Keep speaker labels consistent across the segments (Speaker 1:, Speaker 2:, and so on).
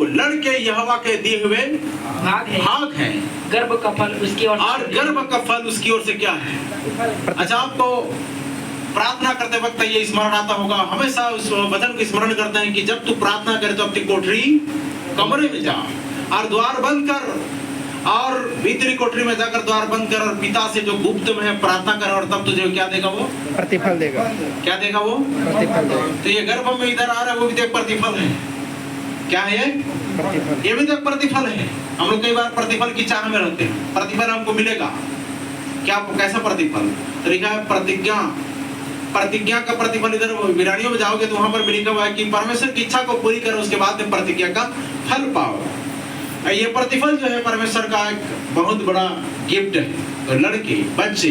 Speaker 1: लड़के यहोवा के दिए हुए भाग हैं।
Speaker 2: गर्भ का फल उसकी ओर
Speaker 1: और गर्भ का फल उसकी ओर से क्या है? अच्छा, आपको प्रार्थना करते वक्त ये स्मरण आता होगा, हमेशा उस वचन को स्मरण करते हैं कि जब तू प्रार्थना करे तो अपनी कोठरी कमरे में जा और द्वार बंद कर और भीतरी कोठरी में जाकर द्वार बंद कर और पिता से जो गुप्त में है प्रार्थना कर, और तब तुझे क्या देगा? वो
Speaker 3: प्रतिफल देगा।
Speaker 1: क्या देगा? वो
Speaker 3: प्रतिफल देगा।
Speaker 1: तो ये गर्भ में इधर आ रहा है, वो भी तो एक प्रतिफल है। क्या है?
Speaker 3: प्रतिफल।
Speaker 1: ये भी तो एक प्रतिफल है। हम लोग कई बार प्रतिफल की चाह में रहते हैं, प्रतिफल हमको मिलेगा क्या? कैसा प्रतिफल? तो लिखा है प्रतिज्ञा, प्रतिज्ञा का प्रतिफल। इधर विरानियों में जाओगे तो वहां पर भी लिखा हुआ है कि परमेश्वर की इच्छा को पूरी करो, उसके बाद में प्रतिज्ञा का फल पाओ। ये प्रतिफल जो है परमेश्वर का एक बहुत बड़ा गिफ्ट है। तो लड़के बच्चे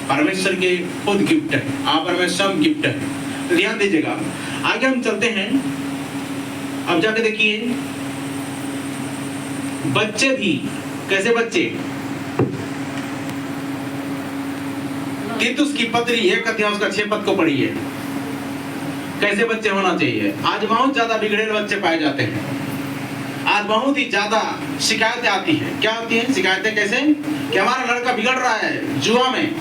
Speaker 1: परमेश्वर के खुद गिफ्ट है, आप परमेश्वर गिफ्ट है। तो ध्यान दीजिएगा, आगे हम चलते हैं। अब जाके देखिए, बच्चे भी कैसे? बच्चे तीतुस की पत्री 1 अध्याय उसका 6 पद को पढ़िए। कैसे बच्चे होना चाहिए? आज बहुत ज्यादा बिगड़ेल बच्चे पाए जाते हैं। आज बहुत ही ज्यादा शिकायतें आती हैं। क्या आती हैं शिकायतें? कैसे कि हमारा लड़का बिगड़ रहा है जुआ में,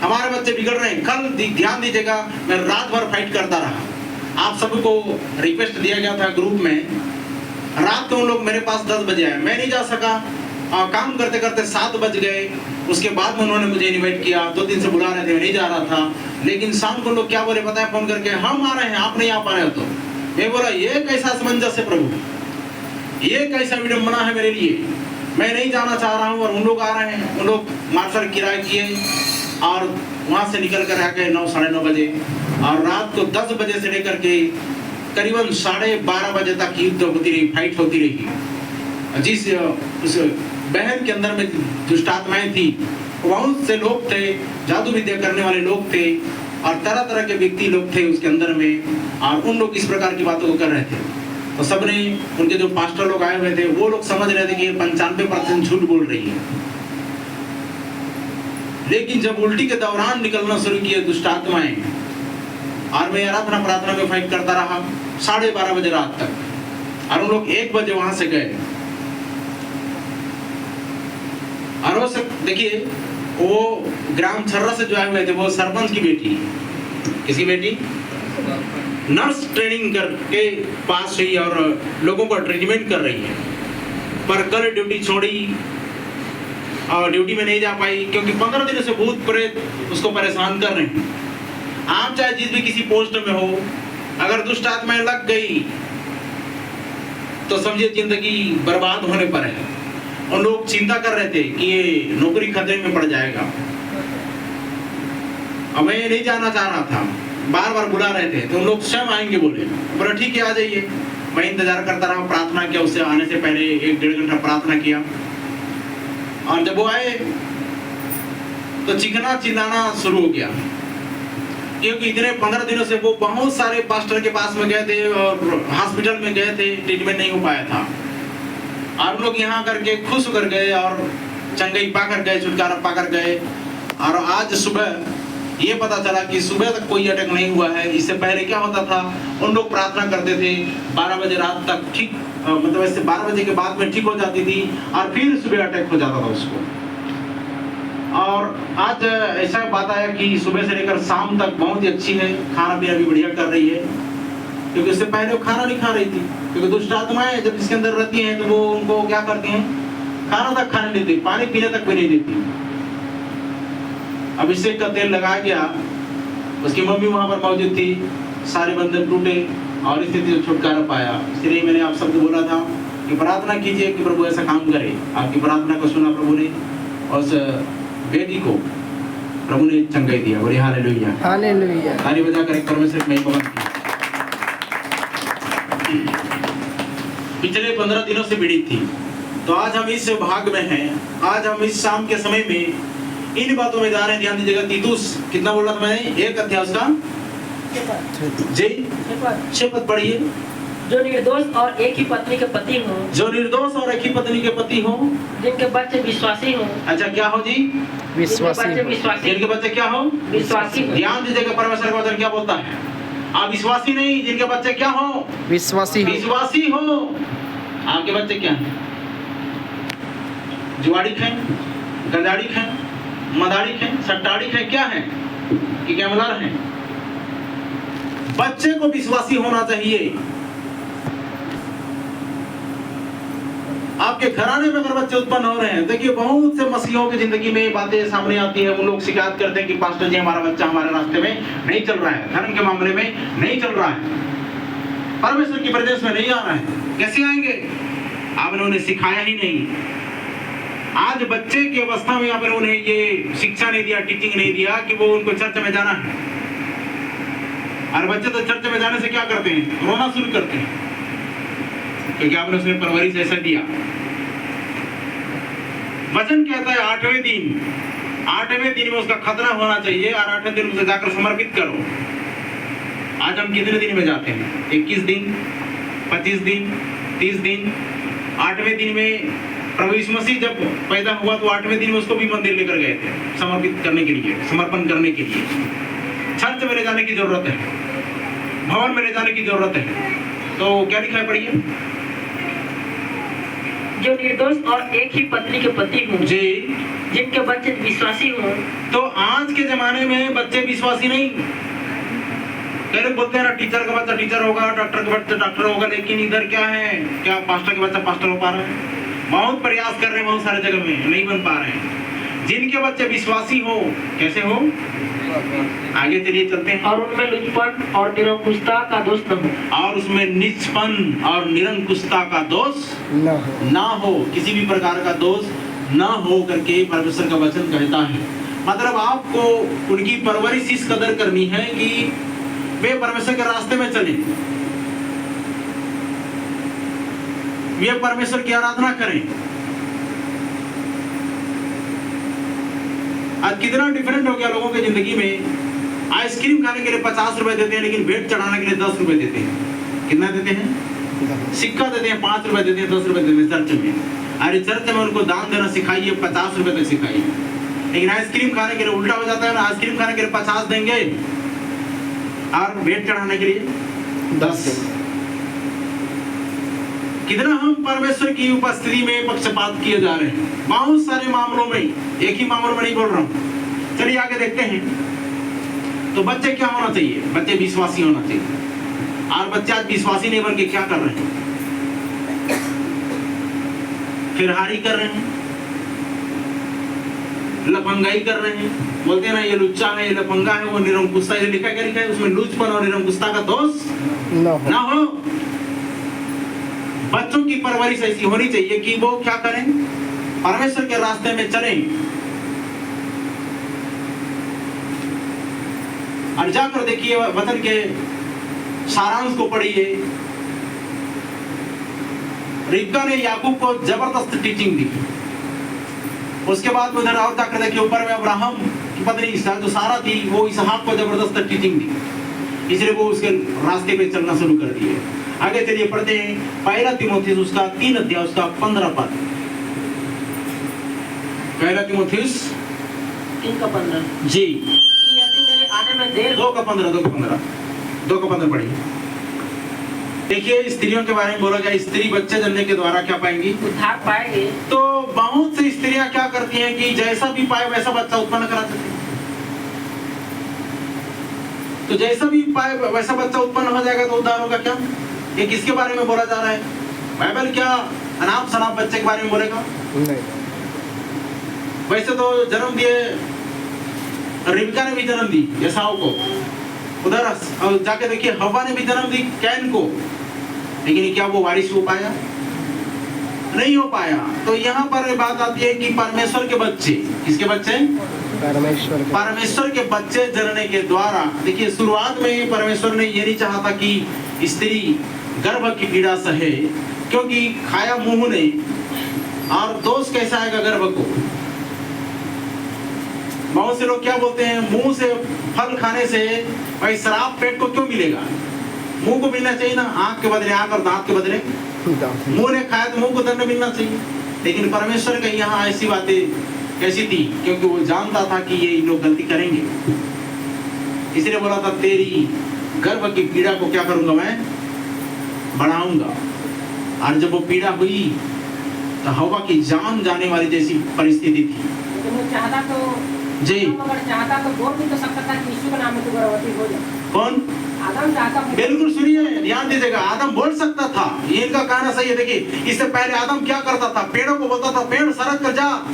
Speaker 1: हमारे बच्चे बिगड़ रहे हैं। कल ध्यान दीजिएगा, मैं रात भर फाइट करता रहा। आप सबको रिक्वेस्ट दिया गया था ग्रुप में, रात को उन लोग मेरे पास 10 बजे आए, मैं नहीं जा सका। काम करते करते 7 बज गए। उसके बाद में उन्होंने मुझे इनवाइट किया, 2 दिन से बुला रहे थे, मैं नहीं जा रहा था। लेकिन शाम को लोग क्या बोले पता है? फोन करके, हम आ रहे हैं, आप नहीं आ पा रहे हो। तो मैं बोला, ये कैसा असमंजस है प्रभु, ये कैसा विडंबना है मेरे लिए। मैं नहीं जाना चाह रहा हूँ और उन लोग आ रहे हैं। उन लोग मार्शल किराए किए और वहाँ से निकल कर आ गए 9 साढ़े 9 बजे, और रात को 10 बजे से लेकर के करीबन 12:30 बजे तक युद्ध होती रही, फाइट होती रही। जिस उस बहन के अंदर में दुष्टात्माएं थी, बहुत से लोग थे, जादू विद्या करने वाले लोग थे और तरह तरह के व्यक्ति लोग थे उसके अंदर में, और उन लोग इस प्रकार की बातों को कर रहे थे। तो सबने, उनके जो पास्टर लोग आए हुए थे वो लोग समझ रहे थे कि 95% झूठ बोल रही है। लेकिन जब उल्टी के दौरान निकलना शुरू किए दुष्टात्माएं, और मैं आराधना प्रार्थना में फाइट करता रहा 12:30 बजे रात तक, और उन लोग 1 बजे वहां से गए। और वो देखिए, वो ग्राम छर्रा से जो आए हुए थे वो सरपंच की बेटी, किसकी बेटी? नर्स ट्रेनिंग करके पास हुई और लोगों को ट्रीटमेंट कर रही है। पर कल ड्यूटी छोड़ी और ड्यूटी में नहीं जा पाई क्योंकि 15 दिनों से भूत प्रेत उसको परेशान कर रहे हैं। आप चाहे जिस भी किसी पोस्ट में हो, अगर दुष्ट आत्माएं लग गई तो समझिए जिंदगी बर्बाद होने पर है। और लोग चिंता कर रहे थे कि ये नौकरी खतरे में पड़ जाएगा। अब मैं नहीं जाना चाह रहा था, बार बार बुला रहे थे, तो उन लोग स्वयं आएंगे बोले। बोला ठीक है आ जाइए। मैं इंतजार करता रहा, प्रार्थना किया, उससे आने से पहले 1-1.5 घंटा प्रार्थना किया। और जब वो आए तो चीखना चिल्लाना शुरू हो गया, क्योंकि इतने 15 दिनों से वो बहुत सारे पास्टर के पास में गए थे और हॉस्पिटल में गए थे, ट्रीटमेंट नहीं हो पाया था। और लोग यहाँ करके खुश कर गए और चंगाई पा कर गए, छुटकारा पा कर गए। और आज सुबह ये पता चला कि सुबह तक कोई अटैक नहीं हुआ है। इससे पहले क्या होता था, उन लोग प्रार्थना करते थे 12 बजे रात तक, ठीक मतलब ऐसे 12 बजे के बाद में ठीक हो जाती थी और फिर सुबह अटैक हो जाता था उसको। और आज ऐसा बात आया कि सुबह से लेकर शाम तक बहुत ही अच्छी है, खाना पीना भी बढ़िया कर रही है, क्योंकि उससे पहले वो खाना नहीं खा रही थी। क्योंकि दुष्ट आत्माएं जब इसके अंदर रहती हैं तो वो उनको क्या करती हैं, खाना तक खाने नहीं देती, पानी पीने तक भी नहीं देती। अभिषेक का तेल लगाया गया, उसकी मम्मी वहां पर मौजूद थी, सारे बंधन टूटे और स्थिति से छुटकारा पाया। इसलिए मैंने आप सबको बोला था कि प्रार्थना कीजिए कि प्रभु ऐसा काम करे। आपकी प्रार्थना को सुना प्रभु ने और उस बेटी को प्रभु ने चंगाई दिया। बोलिए हालेलुया,
Speaker 3: हालेलुया।
Speaker 1: ताली बजाकर एक परमेश्वर में महिमा। पिछले 15 दिनों से पीड़ित थी, तो आज हम इस भाग में हैं। आज हम इस शाम के समय में इन बातों में जा रहे हैं। ध्यान दीजिएगा, तीतुस कितना बोला था मैंने, 1 अध्याय उसका जी 6 पद पढ़िए।
Speaker 2: जो निर्दोष और एक ही पत्नी के पति हो,
Speaker 1: जो निर्दोष और एक ही पत्नी के पति हो,
Speaker 2: जिनके बच्चे विश्वासी हो।
Speaker 1: अच्छा क्या हो जी,
Speaker 3: विश्वासी।
Speaker 1: जिनके बच्चे क्या हो,
Speaker 2: विश्वासी।
Speaker 1: ध्यान दीजिएगा, परमेश्वर का वचन क्या बोलता है, आप विश्वासी नहीं, जिनके बच्चे क्या हो,
Speaker 3: विश्वासी।
Speaker 1: विश्वासी हो। आपके बच्चे क्या हैं? जुआड़ी खाएं, गंजाड़ी खाएं, मदारी खाएं, सट्टाड़ी खाएं, क्या है कि गैमलर हैं? बच्चे को विश्वासी होना चाहिए। आपके घराने में अगर बच्चे उत्पन्न हो रहे हैं, देखिए बहुत से मसीहों की जिंदगी में ये बातें सामने आती है। वो लोग शिकायत करते हैं कि पास्टर जी हमारा बच्चा हमारे रास्ते में नहीं चल रहा है, धर्म के मामले में नहीं चल रहा है, परमेश्वर की प्रेजेंस में नहीं आ रहा है। कैसे आएंगे? आपने उन्हें सिखाया ही नहीं। आज बच्चे की अवस्था में आपने उन्हें ये शिक्षा नहीं दिया, टीचिंग नहीं दिया कि वो उनको चर्च में जाना है। और बच्चे तो चर्च में जाने से क्या करते हैं? रोना शुरू करते हैं, क्योंकि आपने उसमें परवरिश ऐसा दिया। वचन कहता है 8वें दिन में उसका खतना होना चाहिए और 8वें दिन उसे जाकर समर्पित करो। आज हम कितने दिन में जाते हैं? 21 दिन, 25 दिन, 30 दिन। 8वें दिन में प्रभु यीशु मसीह जब पैदा हुआ तो 8वें दिन में उसको भी मंदिर लेकर गए थे समर्पित करने के लिए, समर्पण करने के लिए। चर्च में ले जाने की जरूरत है, भवन में ले जाने की जरूरत है। तो क्या लिखा है, पढ़िए।
Speaker 2: जो निर्दोष और एक ही पत्नी के पति हों,
Speaker 1: जी,
Speaker 2: जिनके बच्चे विश्वासी हों।
Speaker 1: तो आज के जमाने में बच्चे विश्वासी नहीं। कई लोग बोलते हैं ना, टीचर का बच्चा टीचर होगा, डॉक्टर का बच्चा डॉक्टर होगा, लेकिन इधर क्या है? क्या पास्टर का बच्चा पास्टर हो पा रहा है? बहुत प्रयास कर रहे हैं, बहुत सारे जगह में नहीं बन पा रहे हैं। जिनके बच्चे विश्वासी हो, कैसे हो? आगे चलिए चलते हैं।
Speaker 2: और उनमें लुचपन और निरंकुशता का दोष न हो।
Speaker 1: और उसमें निष्पन और निरंकुशता का दोष ना हो, किसी भी प्रकार का दोष ना हो करके परमेश्वर का वचन कहता है। मतलब आपको उनकी परवरिश इस कदर करनी है कि वे परमेश्वर के रास्ते में चलें, वे परमेश्वर की आराधना करें। आज कितना डिफरेंट हो गया लोगों की जिंदगी में। आइसक्रीम खाने के लिए 50 रुपए देते हैं, लेकिन भेंट चढ़ाने के लिए 10 रुपए देते हैं। कितना देते हैं? सिक्का देते हैं, 5 रुपए देते हैं, 10 रुपए देते हैं चर्च में। अरे चर्च में उनको दान देना सिखाइए, 50 रुपए तक सिखाइए। लेकिन आइसक्रीम खाने के लिए उल्टा हो जाता है ना, आइसक्रीम खाने के लिए 50 देंगे और भेंट चढ़ाने के लिए 10। कितना हम परमेश्वर की उपस्थिति में पक्षपात किए जा रहे हैं, बहुत सारे मामलों में। एक ही मामलों में नहीं बोल रहा हूं। चलिए आगे देखते हैं। तो बच्चे क्या होना चाहिए? बच्चे विश्वासी होना चाहिए। और बच्चे आज विश्वासी नहीं बन के क्या कर रहे हैं? फिरहारी कर रहे हैं, लफंगाई कर रहे हैं। बोलते हैं ना, ये लुच्चा है, ये लफंगा है, वो निरंकुशता। ये लिखा क्या लिखा है उसमें? लुचपन और निरंकुशता का दोष ना हो। बच्चों की परवरिश ऐसी होनी चाहिए कि वो क्या करें? परमेश्वर के रास्ते में चलें। और जाकर देखिए वचन के सारांश को पढ़िए। रिबका ने याकूब को जबरदस्त टीचिंग दी। उसके बाद उधर और जाकर देखिए, ऊपर में अब्राहम की पत्नी जो सारा थी, वो इसहाक को जबरदस्त टीचिंग दी, इसलिए वो उसके रास्ते पे चलना शुरू कर दिए। आगे चलिए पढ़ते हैं। पहला तीमुथियुस उसका 3 अध्याय उसका 15 पद। पहला तीमुथियुस
Speaker 2: 3 का 15
Speaker 1: जी,
Speaker 2: कि यदि मेरे आने में देर
Speaker 1: 2 का 15 पढ़िए। देखिए स्त्रियों के बारे में बोला जाए, स्त्री बच्चे जन्मने के द्वारा क्या पाएंगी?
Speaker 2: उद्धार पाएंगे।
Speaker 1: तो बहुत सी स्त्रियां क्या करती हैं कि जैसा भी पाए वैसा बच्चा उत्पन्न करा देती हैं। तो जैसा भी पाए वैसा बच्चा उत्पन्न हो जाएगा तो उद्धार होगा क्या? ये किसके बारे में बोला जा रहा है? बाइबल क्या अनाप शनाप बच्चे के बारे में बोलेगा?
Speaker 3: नहीं।
Speaker 1: वैसे तो जन्म दिए, रिबका ने भी जन्म दी एसाव को, उधर और जाके देखिए हवा ने भी जन्म दी कैन को, लेकिन क्या वो वारिस हो पाया? नहीं हो पाया। तो यहाँ पर बात आती है कि परमेश्वर के बच्चे, किसके बच्चे? परमेश्वर के बच्चे जन्मने के द्वारा। देखिए शुरुआत में परमेश्वर ने ये नहीं चाहा था कि स्त्री गर्भ की पीड़ा सहे, क्योंकि खाया मुंह ने, और दोष कैसा आएगा गर्भ को? बहुत से लोग क्या बोलते हैं, मुंह से फल खाने से भाई शराब पेट को क्यों मिलेगा? मुंह को मिलना चाहिए ना, आंख के बदले आंख और दांत के बदले मुंह ने खाया तो मुंह को दंड मिलना चाहिए। लेकिन परमेश्वर का यहाँ ऐसी बातें कैसी थी? क्योंकि वो जानता था कि ये लोग गलती करेंगे, इसलिए बोला था तेरी गर्भ की पीड़ा को क्या करूंगा मैं? बढ़ाऊंगा। और जब वो पीड़ा हुई तो हवा की जान जाने वाली जैसी परिस्थिति थी।
Speaker 2: लेकिन वो चाहता तो
Speaker 1: जी।
Speaker 2: अगर चाहता तो बोल भी तो सकता था कि यीशु के नाम में तू गर्भवती हो जा।
Speaker 1: कौन?
Speaker 2: आदम चाहता
Speaker 1: बिल्कुल सुनिए, ध्यान दीजिएगा, आदम बोल सकता था, ये इनका कहना सही है। देखिए, इससे पहले आदम क्या करता था? पेड़ों को बोलता था पेड़ सरक कर जा,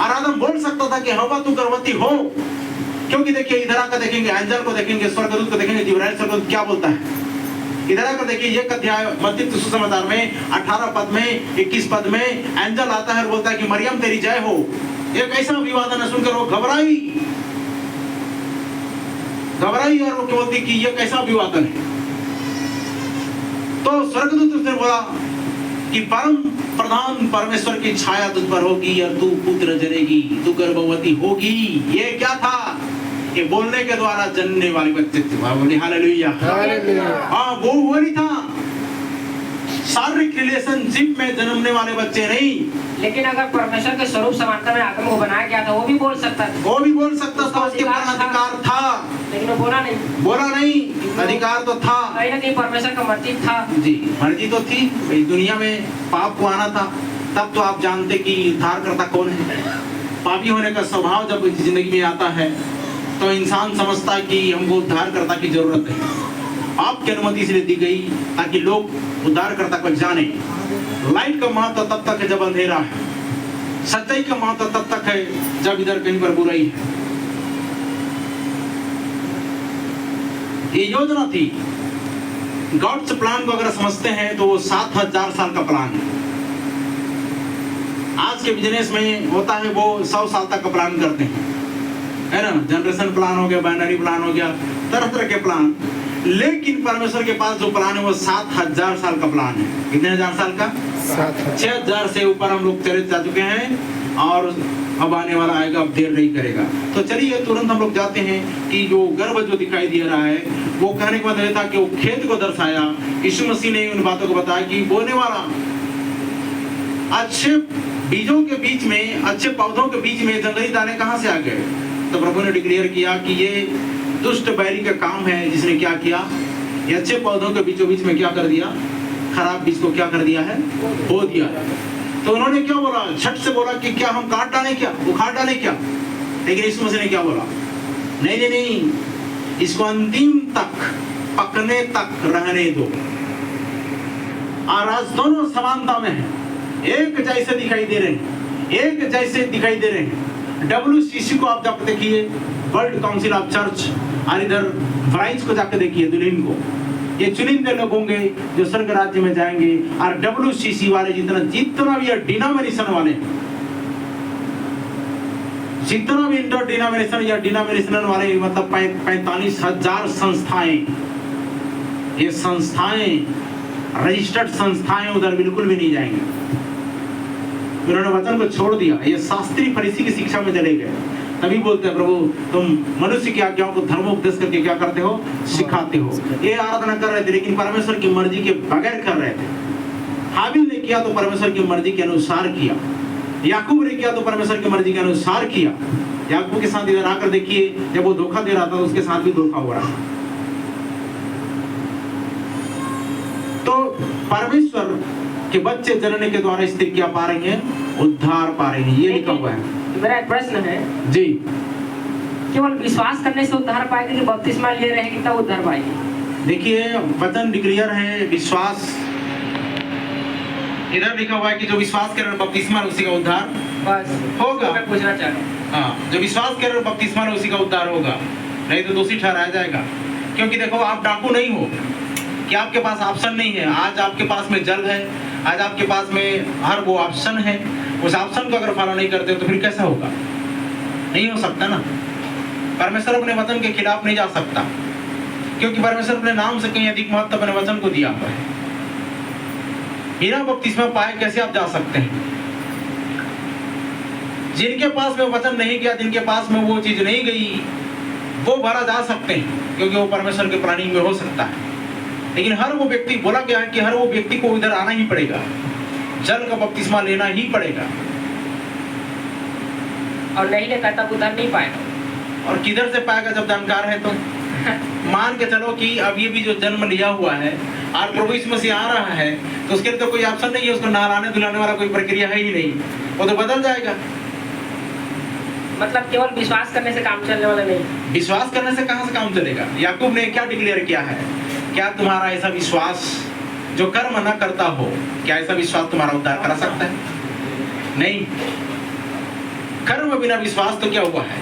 Speaker 1: और आदम बोल सकता था कि हवा तू गर्भवती हो। क्योंकि देखिए इधर आकर देखेंगे, एंजल को देखेंगे, स्वर्गदूत को देखेंगे, जिब्राइल स्वर्गदूत क्या बोलता है। इधर आकर देखिए, एक अध्याय मत्ती सुसमाचार में 18 पद में 21 पद में एंजल आता है और बोलता है कि मरियम तेरी जय हो। एक ऐसा अभिवादन सुनकर वो घबराई और वो बोलती कि ये कैसा अभिवादन है। तो स्वर्गदूत उसने बोला कि परम प्रधान परमेश्वर की छाया तुझ पर होगी और तू पुत्र जनेगी, तू गर्भवती होगी। ये क्या था? ये बोलने के द्वारा जन्मने वाले बच्चे थे। बोले हालेलुया। हाँ, वो नहीं था, शारीरिक रिलेशनशिप में जन्मने वाले बच्चे नहीं।
Speaker 2: लेकिन अगर परमेश्वर के स्वरूप समानता में आदम को बनाया गया था, वो भी बोल सकता था।
Speaker 1: वो भी बोल सकता था, उसके पास अधिकार था,
Speaker 2: लेकिन वो बोला नहीं।
Speaker 1: अधिकार तो था,
Speaker 2: कहीं ना कहीं परमेश्वर का मर्जी था।
Speaker 1: जी, मर्जी तो थी। भाई दुनिया में पाप को आना था, तब तो आप जानते कि उद्धारकर्ता कौन है। पापी होने का स्वभाव जब जिंदगी में आता है तो इंसान समझता है कि हमको उद्धारकर्ता की जरूरत है। आपकी अनुमति इसलिए दी गई ताकि लोग उद्धारकर्ता को जाने। लाइट का महत्व तब तक है जब अंधेरा है, सच्चाई का महत्व तब तक है जब इधर कहीं पर बुराई है। ये योजना थी। गॉड्स प्लान को अगर समझते हैं तो वो 7000 साल का प्लान है। आज के बिजनेस में होता है वो 100 साल तक का प्लान करते हैं, है ना। जनरेशन प्लान हो गया, बाइनरी प्लान हो गया, तरह तरह के प्लान। लेकिन परमेश्वर के पास जो प्लान है वो 7000 साल का प्लान है। कितने हजार साल का? 6000 से ऊपर हम लोग चले जा चुके हैं और अब आने वाला आएगा, अब देर नहीं करेगा। तो चलिए तुरंत हम लोग जाते हैं कि जो गर्भ जो दिखाई दे रहा है वो कहने का मतलब था कि वो खेत को दर्शाया। यीशु मसीह ने उन बातों को बताया कि बोने वाला अच्छे बीजों के बीच में, अच्छे पौधों के बीच में जंगली दाने कहाँ से आ गए? तो प्रभु ने डिक्लेयर किया कि ये दुष्ट बैरी का काम है, जिसने क्या किया, ये अच्छे पौधों के बीचों बीच में क्या कर दिया? खराब बीज को क्या कर दिया है? बो दिया है। तो उन्होंने क्या बोला? झट से बोला कि क्या हम काट डालें, क्या उखाड़ डालें क्या? लेकिन यीशु मसीह ने क्या बोला? नहीं, इसको अंतिम तक, पकने तक रहने दो। और आज दोनों समानता में है, एक जैसे दिखाई दे रहे हैं, एक जैसे दिखाई दे रहे हैं। WCC को आप जाकर देखिए, वर्ल्ड काउंसिल ऑफ चर्च, और इधर ब्राइड्स को जाकर देखिए, दुल्हन को। ये चुनिंदे लोग होंगे जो स्वर्ग राज्य में जाएंगे। और WCC वाले जितना भी डिनोमिनेशन वाले, जितना भी इंटर डिनोमिनेशन या डिनोमिनेशनल वाले, मतलब 45,000 संस्थाएं, ये संस्थाएं रजिस्टर्ड संस्थाएं उधर बिल्कुल भी नहीं जाएंगे। उन्होंने वचन को छोड़ दिया, ये शास्त्री फरीसी की शिक्षा में चले गए। तभी बोलते हैं प्रभु तुम मनुष्य की आज्ञाओं को धर्मोपदेश करके क्या करते हो? सिखाते हो। ये आराधना कर रहे थे लेकिन परमेश्वर की मर्जी के बगैर कर रहे थे। हाबिल ने किया तो परमेश्वर की मर्जी के अनुसार किया, याकूब ने किया तो परमेश्वर की मर्जी के अनुसार किया। याकूब के साथ इधर आकर देखिए, जब वो धोखा दे रहा था तो उसके साथ भी धोखा हो रहा है। तो परमेश्वर के बच्चे जनने के द्वारा स्त्री क्या पा रही है? उद्धार पा रही है। ये लिखा हुआ है।
Speaker 2: मेरा एक प्रश्न है
Speaker 1: जी,
Speaker 2: केवल विश्वास करने से उद्धार पाएगी कि बपतिस्मा ले रहेगी तब उद्धार पाएगी?
Speaker 1: देखिए वचन डिक्लेयर है, विश्वास इधर लिखा हुआ है कि जो विश्वास करे बपतिस्मा उसी का उद्धार
Speaker 2: बस
Speaker 1: होगा।
Speaker 2: मैं पूछना चाह रहा हूँ।
Speaker 1: हाँ, जो विश्वास करे बपतिस्मा उसी का उद्धार होगा, नहीं तो दोषी ठहराया जाएगा। क्योंकि देखो आप डाकू नहीं हो कि आपके पास ऑप्शन नहीं है। आज आपके पास में जल है, आज आपके पास में हर वो ऑप्शन है। उस ऑप्शन को अगर फॉलो नहीं करते तो फिर कैसा होगा? नहीं हो सकता ना। परमेश्वर अपने वचन के खिलाफ नहीं जा सकता, क्योंकि परमेश्वर अपने नाम से कहीं अधिक महत्व अपने वचन को दिया हुआ है। बिना बपतिस्मा पाए कैसे आप जा सकते हैं? जिनके पास में वचन नहीं गया, जिनके पास में वो चीज नहीं गई, वो भरा जा सकते हैं, क्योंकि वो परमेश्वर के प्लानिंग में हो सकता है। लेकिन हर वो व्यक्ति, बोला गया है कि हर वो व्यक्ति को इधर आना ही पड़ेगा, जल का बपतिस्मा लेना ही पड़ेगा।
Speaker 2: और नहीं लेता तब उद्धार नहीं पाएगा।
Speaker 1: और किधर से पाएगा जब जानकार है तो? मान के चलो कि अब ये भी जो जन्म लिया हुआ है और प्रभु यीशु मसीह आ रहा है, तो उसके लिए तो कोई ऑप्शन नहीं है, उसको नहलाने धुलाने वाला कोई प्रक्रिया है ही नहीं, वो तो बदल जाएगा।
Speaker 2: मतलब केवल विश्वास करने से काम चलने वाला नहीं।
Speaker 1: विश्वास करने से कहां से काम चलेगा? याकूब ने क्या डिक्लेयर किया है? क्या तुम्हारा ऐसा विश्वास जो कर्म न करता हो, क्या ऐसा विश्वास तुम्हारा उद्धार करा सकता है? नहीं। कर्म बिना विश्वास तो क्या हुआ है?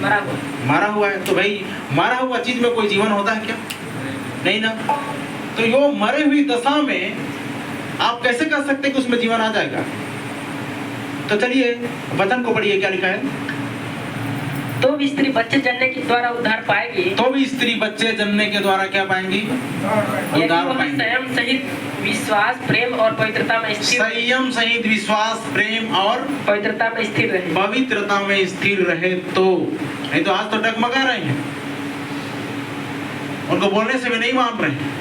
Speaker 1: मारा हुआ है। तो भाई मारा हुआ चीज में कोई जीवन होता है क्या? नहीं ना। तो यो मरे हुई दशा में आप कैसे कर सकते हैं कि उसमें जीवन आ जाएगा? तो चलिए वचन को पढ़िए, क्या लिखा है?
Speaker 2: तो भी स्त्री बच्चे जनने के द्वारा उद्धार पाएगी।
Speaker 1: तो भी स्त्री बच्चे जन्मने के द्वारा क्या पाएंगी? उद्धार पाएंगी।
Speaker 2: संयम सहित विश्वास, प्रेम और पवित्रता में स्थिर।
Speaker 1: संयम सहित विश्वास, प्रेम और
Speaker 2: पवित्रता में स्थिर रहे।
Speaker 1: पवित्रता में स्थिर रहे तो, नहीं तो आज तो डगमगा रहे हैं, उनको बोलने से भी नहीं मान रहे हैं।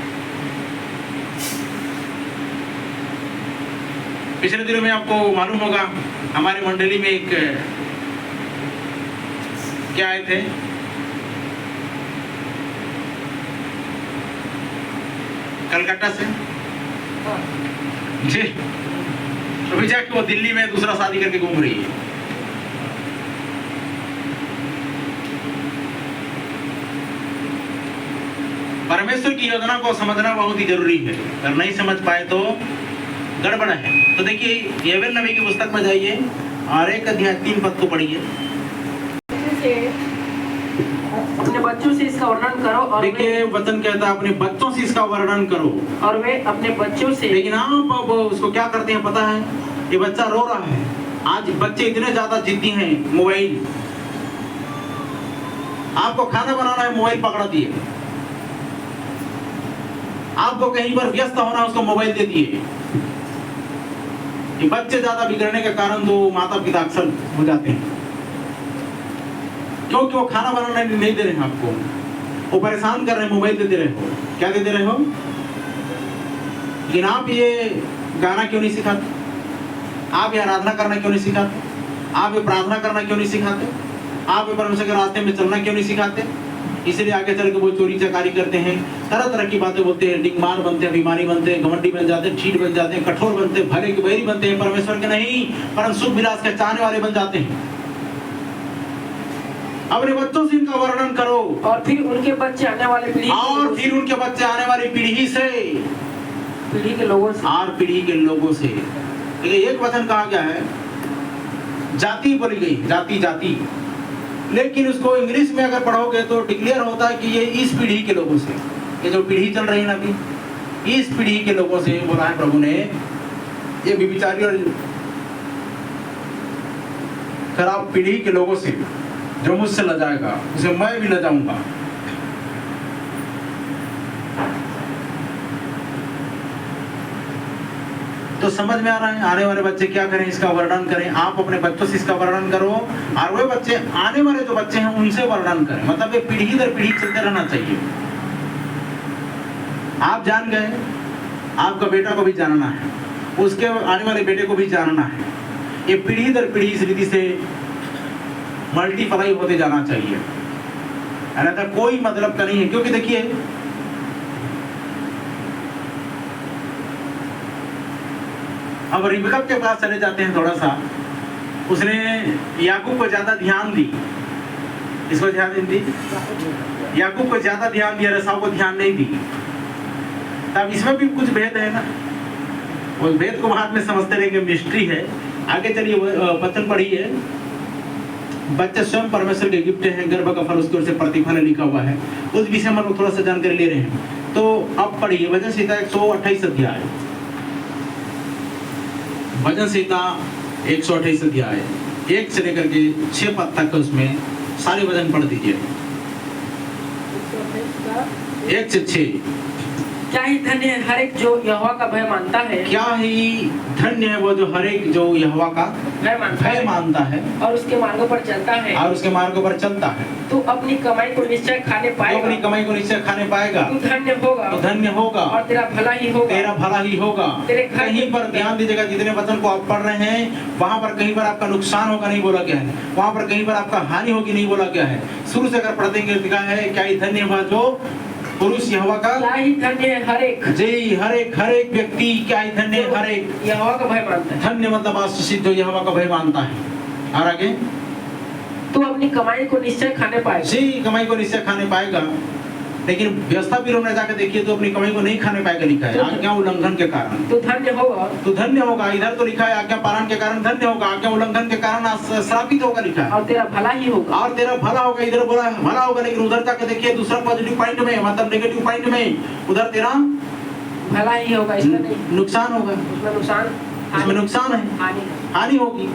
Speaker 1: पिछले दिनों में आपको मालूम होगा हमारी मंडली में एक क्या आए थे, कलकत्ता से जी, अभी जाके वो दिल्ली में दूसरा शादी करके घूम रही है। परमेश्वर की योजना को समझना बहुत ही जरूरी है, अगर नहीं समझ पाए तो गड़बड़ है। तो देखिए योवेल नबी की पुस्तक में जाइए और 1 अध्याय 3 पद को पढ़िए।
Speaker 2: अपने बच्चों से इसका वर्णन करो और
Speaker 1: देखिए वचन कहता है अपने बच्चों से इसका वर्णन करो,
Speaker 2: और वे अपने बच्चों से। लेकिन
Speaker 1: आप अब उसको क्या करते हैं पता है? ये बच्चा रो रहा है। आज बच्चे इतने ज्यादा जिद्दी हैं, मोबाइल, आपको खाना बनाना है मोबाइल पकड़ा दिए, आपको कहीं पर व्यस्त होना उसको मोबाइल दे दिए। ये बच्चे ज्यादा बिगड़ने के कारण तो माता पिता अक्सर हो जाते हैं, क्योंकि वो खाना बनाना नहीं दे रहे हैं आपको, वो परेशान कर रहे हैं, मोबाइल दे रहे हो। क्या दे रहे हो? लेकिन आप ये गाना क्यों नहीं सिखाते? आप ये आराधना करना क्यों नहीं सिखाते? आप ये प्रार्थना करना क्यों नहीं सिखाते? आप ये परमेश्वर के रास्ते में चलना क्यों नहीं सिखाते? इसलिए आगे चल के वो चोरी चकारी करते हैं, तरह तरह की बातें बोलते हैं, डिंगमार बनते हैं, बीमारी बनते हैं, घमंडी बन जाते हैं, ठीक बन जाते हैं, कठोर बनते हैं, भले के बैरी बनते हैं, परमेश्वर के नहीं परंतु सुख विलास के चाहने वाले बन जाते हैं। अपने बच्चों से इनका वर्णन करो
Speaker 2: और फिर उनके बच्चे आने वाले पीढ़ी,
Speaker 1: और फिर उनके बच्चे आने वाली पीढ़ी से,
Speaker 2: पीढ़ी के लोगों से,
Speaker 1: और पीढ़ी के लोगों से। एक वचन कहा गया है, जाति बोली गई, जाति जाति, लेकिन उसको इंग्लिश में अगर पढ़ोगे तो डिक्लेयर होता है कि ये इस पीढ़ी के लोगों से, ये जो पीढ़ी चल रही है ना अभी, इस पीढ़ी के लोगों से बोला है प्रभु ने। ये व्यभिचारी और खराब पीढ़ी के लोगों से जो मुझसे लजाएगा उसे मैं भी लजाऊंगा। तो समझ में आ रहा है आने वाले बच्चे क्या करें, इसका वर्णन करें। आप अपने बच्चों से इसका वर्णन करो और वे बच्चे आने वाले जो बच्चे हैं उनसे वर्णन करें। मतलब ये पीढ़ी दर पीढ़ी चलते रहना चाहिए। आप जान गए, आपका बेटा को भी जानना है, उसके आने वाले बेटे को भी जानना है। ये पीढ़ी दर पीढ़ी इस रीति से मल्टीप्लाई होते जाना चाहिए, अन्यथा कोई मतलब का नहीं है। क्योंकि देखिए अब रिबका के पास चले जाते हैं थोड़ा सा, उसने याकूब को ज्यादा ध्यान दी, इसको ध्यान दी, याकूब को ज्यादा ध्यान दिया, एसाव को ध्यान नहीं दी। तब इसमें भी कुछ भेद है ना, उस भेद को बाद में समझते रहेंगे, मिस्ट्री है। आगे चलिए वचन पढ़िए। बच्चे स्वयं परमेश्वर के गिफ्ट हैं, गर्भ का फल उसकी ओर से प्रतिफल लिखा हुआ है। उस विषय में लोग थोड़ा सा जानकारी ले रहे हैं। तो अब पढ़िए भजन संहिता 128 अध्याय, भजन संहिता 128 अध्याय 1 से लेकर के 6 पद तक उसमें सारे भजन पढ़ दीजिए, 1 से 6।
Speaker 2: क्या ही धन्य है हर एक जो यहोवा का भय मानता है,
Speaker 1: क्या ही धन्य है वो जो हर एक जो यहोवा का भय मानता है
Speaker 2: और उसके मार्गों पर चलता है,
Speaker 1: और उसके मार्गों पर चलता है।
Speaker 2: तो अपनी कमाई को निश्चय खाने पाएगा,
Speaker 1: अपनी कमाई को निश्चय खाने पाएगा।
Speaker 2: तू धन्य होगा,
Speaker 1: तो धन्य होगा,
Speaker 2: और तेरा भला ही होगा,
Speaker 1: तेरा भला ही होगा।
Speaker 2: तेरे घर
Speaker 1: कहीं पर ध्यान दीजिएगा, जितने वचन को आप पढ़ रहे हैं वहां पर कहीं पर आपका नुकसान होगा नहीं बोला गया है, वहां पर कहीं पर आपका हानि होगी नहीं बोला गया है। शुरू से अगर पढ़ते लिखा है क्या ही धन्य हुआ जो पुरुष यहोवा का
Speaker 2: क्या ही धन्य है हर एक
Speaker 1: जी, हर एक व्यक्ति क्या ही धन्य है, हर एक
Speaker 2: यहोवा का भय मानता है।
Speaker 1: धन्य मतलब आशीषित जो यहोवा का भय मानता है। और आगे
Speaker 2: तू अपनी कमाई को निश्चय खाने पाएगा।
Speaker 1: जी, कमाई को निश्चय खाने पाएगा, लेकिन व्यवस्था पीरों में जाकर देखिए तो अपनी कमाई को नहीं खाने पाएगा, लिखा है आज्ञा उल्लंघन के कारण।
Speaker 2: तू धन्य होगा,
Speaker 1: तो धन्य होगा, इधर तो लिखा है आज्ञा पालन के कारण धन्य होगा, आज्ञा उल्लंघन के कारण श्रापित होगा लिखा है।
Speaker 2: और तेरा भला ही होगा।
Speaker 1: और तेरा भला होगा, इधर बोला भला होगा, लेकिन उधर जाकर देखिए दूसरा पॉजिटिव पॉइंट में, मतलब नेगेटिव पॉइंट में, उधर तेरा
Speaker 2: भला ही होगा, इसमें नहीं,
Speaker 1: नुकसान होगा,
Speaker 2: उसमें नुकसान,
Speaker 1: इसमें नुकसान है, हानि होगी।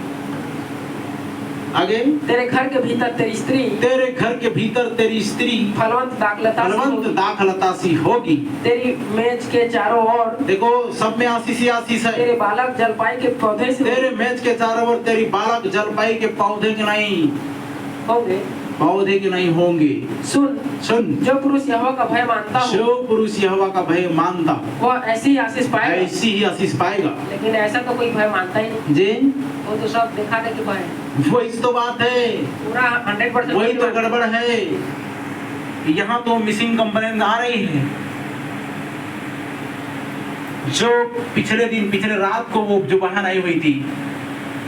Speaker 1: आगे
Speaker 2: तेरे घर के भीतर तेरी स्त्री,
Speaker 1: तेरे घर के भीतर तेरी स्त्री
Speaker 2: फलवंत
Speaker 1: दाखलता सी होगी।
Speaker 2: तेरी मेज के चारों ओर,
Speaker 1: देखो सब में आशीष ही आशीष है।
Speaker 2: तेरे बालक जलपाई के पौधे से,
Speaker 1: तेरे मेज के चारों ओर तेरी बालक जलपाई के पौधे के नहीं
Speaker 2: होंगे,
Speaker 1: पौधे के नहीं होंगे।
Speaker 2: सुन
Speaker 1: सुन,
Speaker 2: जो पुरुष यहोवा का भय मानता हो,
Speaker 1: जो पुरुष यहोवा का भय मानता
Speaker 2: वह ऐसी ही आशीष पाएगा।
Speaker 1: ऐसी ही आशीष पाएगा।
Speaker 2: लेकिन ऐसा तो कोई भय मानता ही नहीं
Speaker 1: जी,
Speaker 2: वो तो सब दिखा दे कि भय,
Speaker 1: वही तो बात है,
Speaker 2: पूरा 100%
Speaker 1: वही तो गड़बड़ है। यहाँ तो मिसिंग कंप्लेंट आ रही है। जो पिछले रात को वो जो बहन आई हुई थी,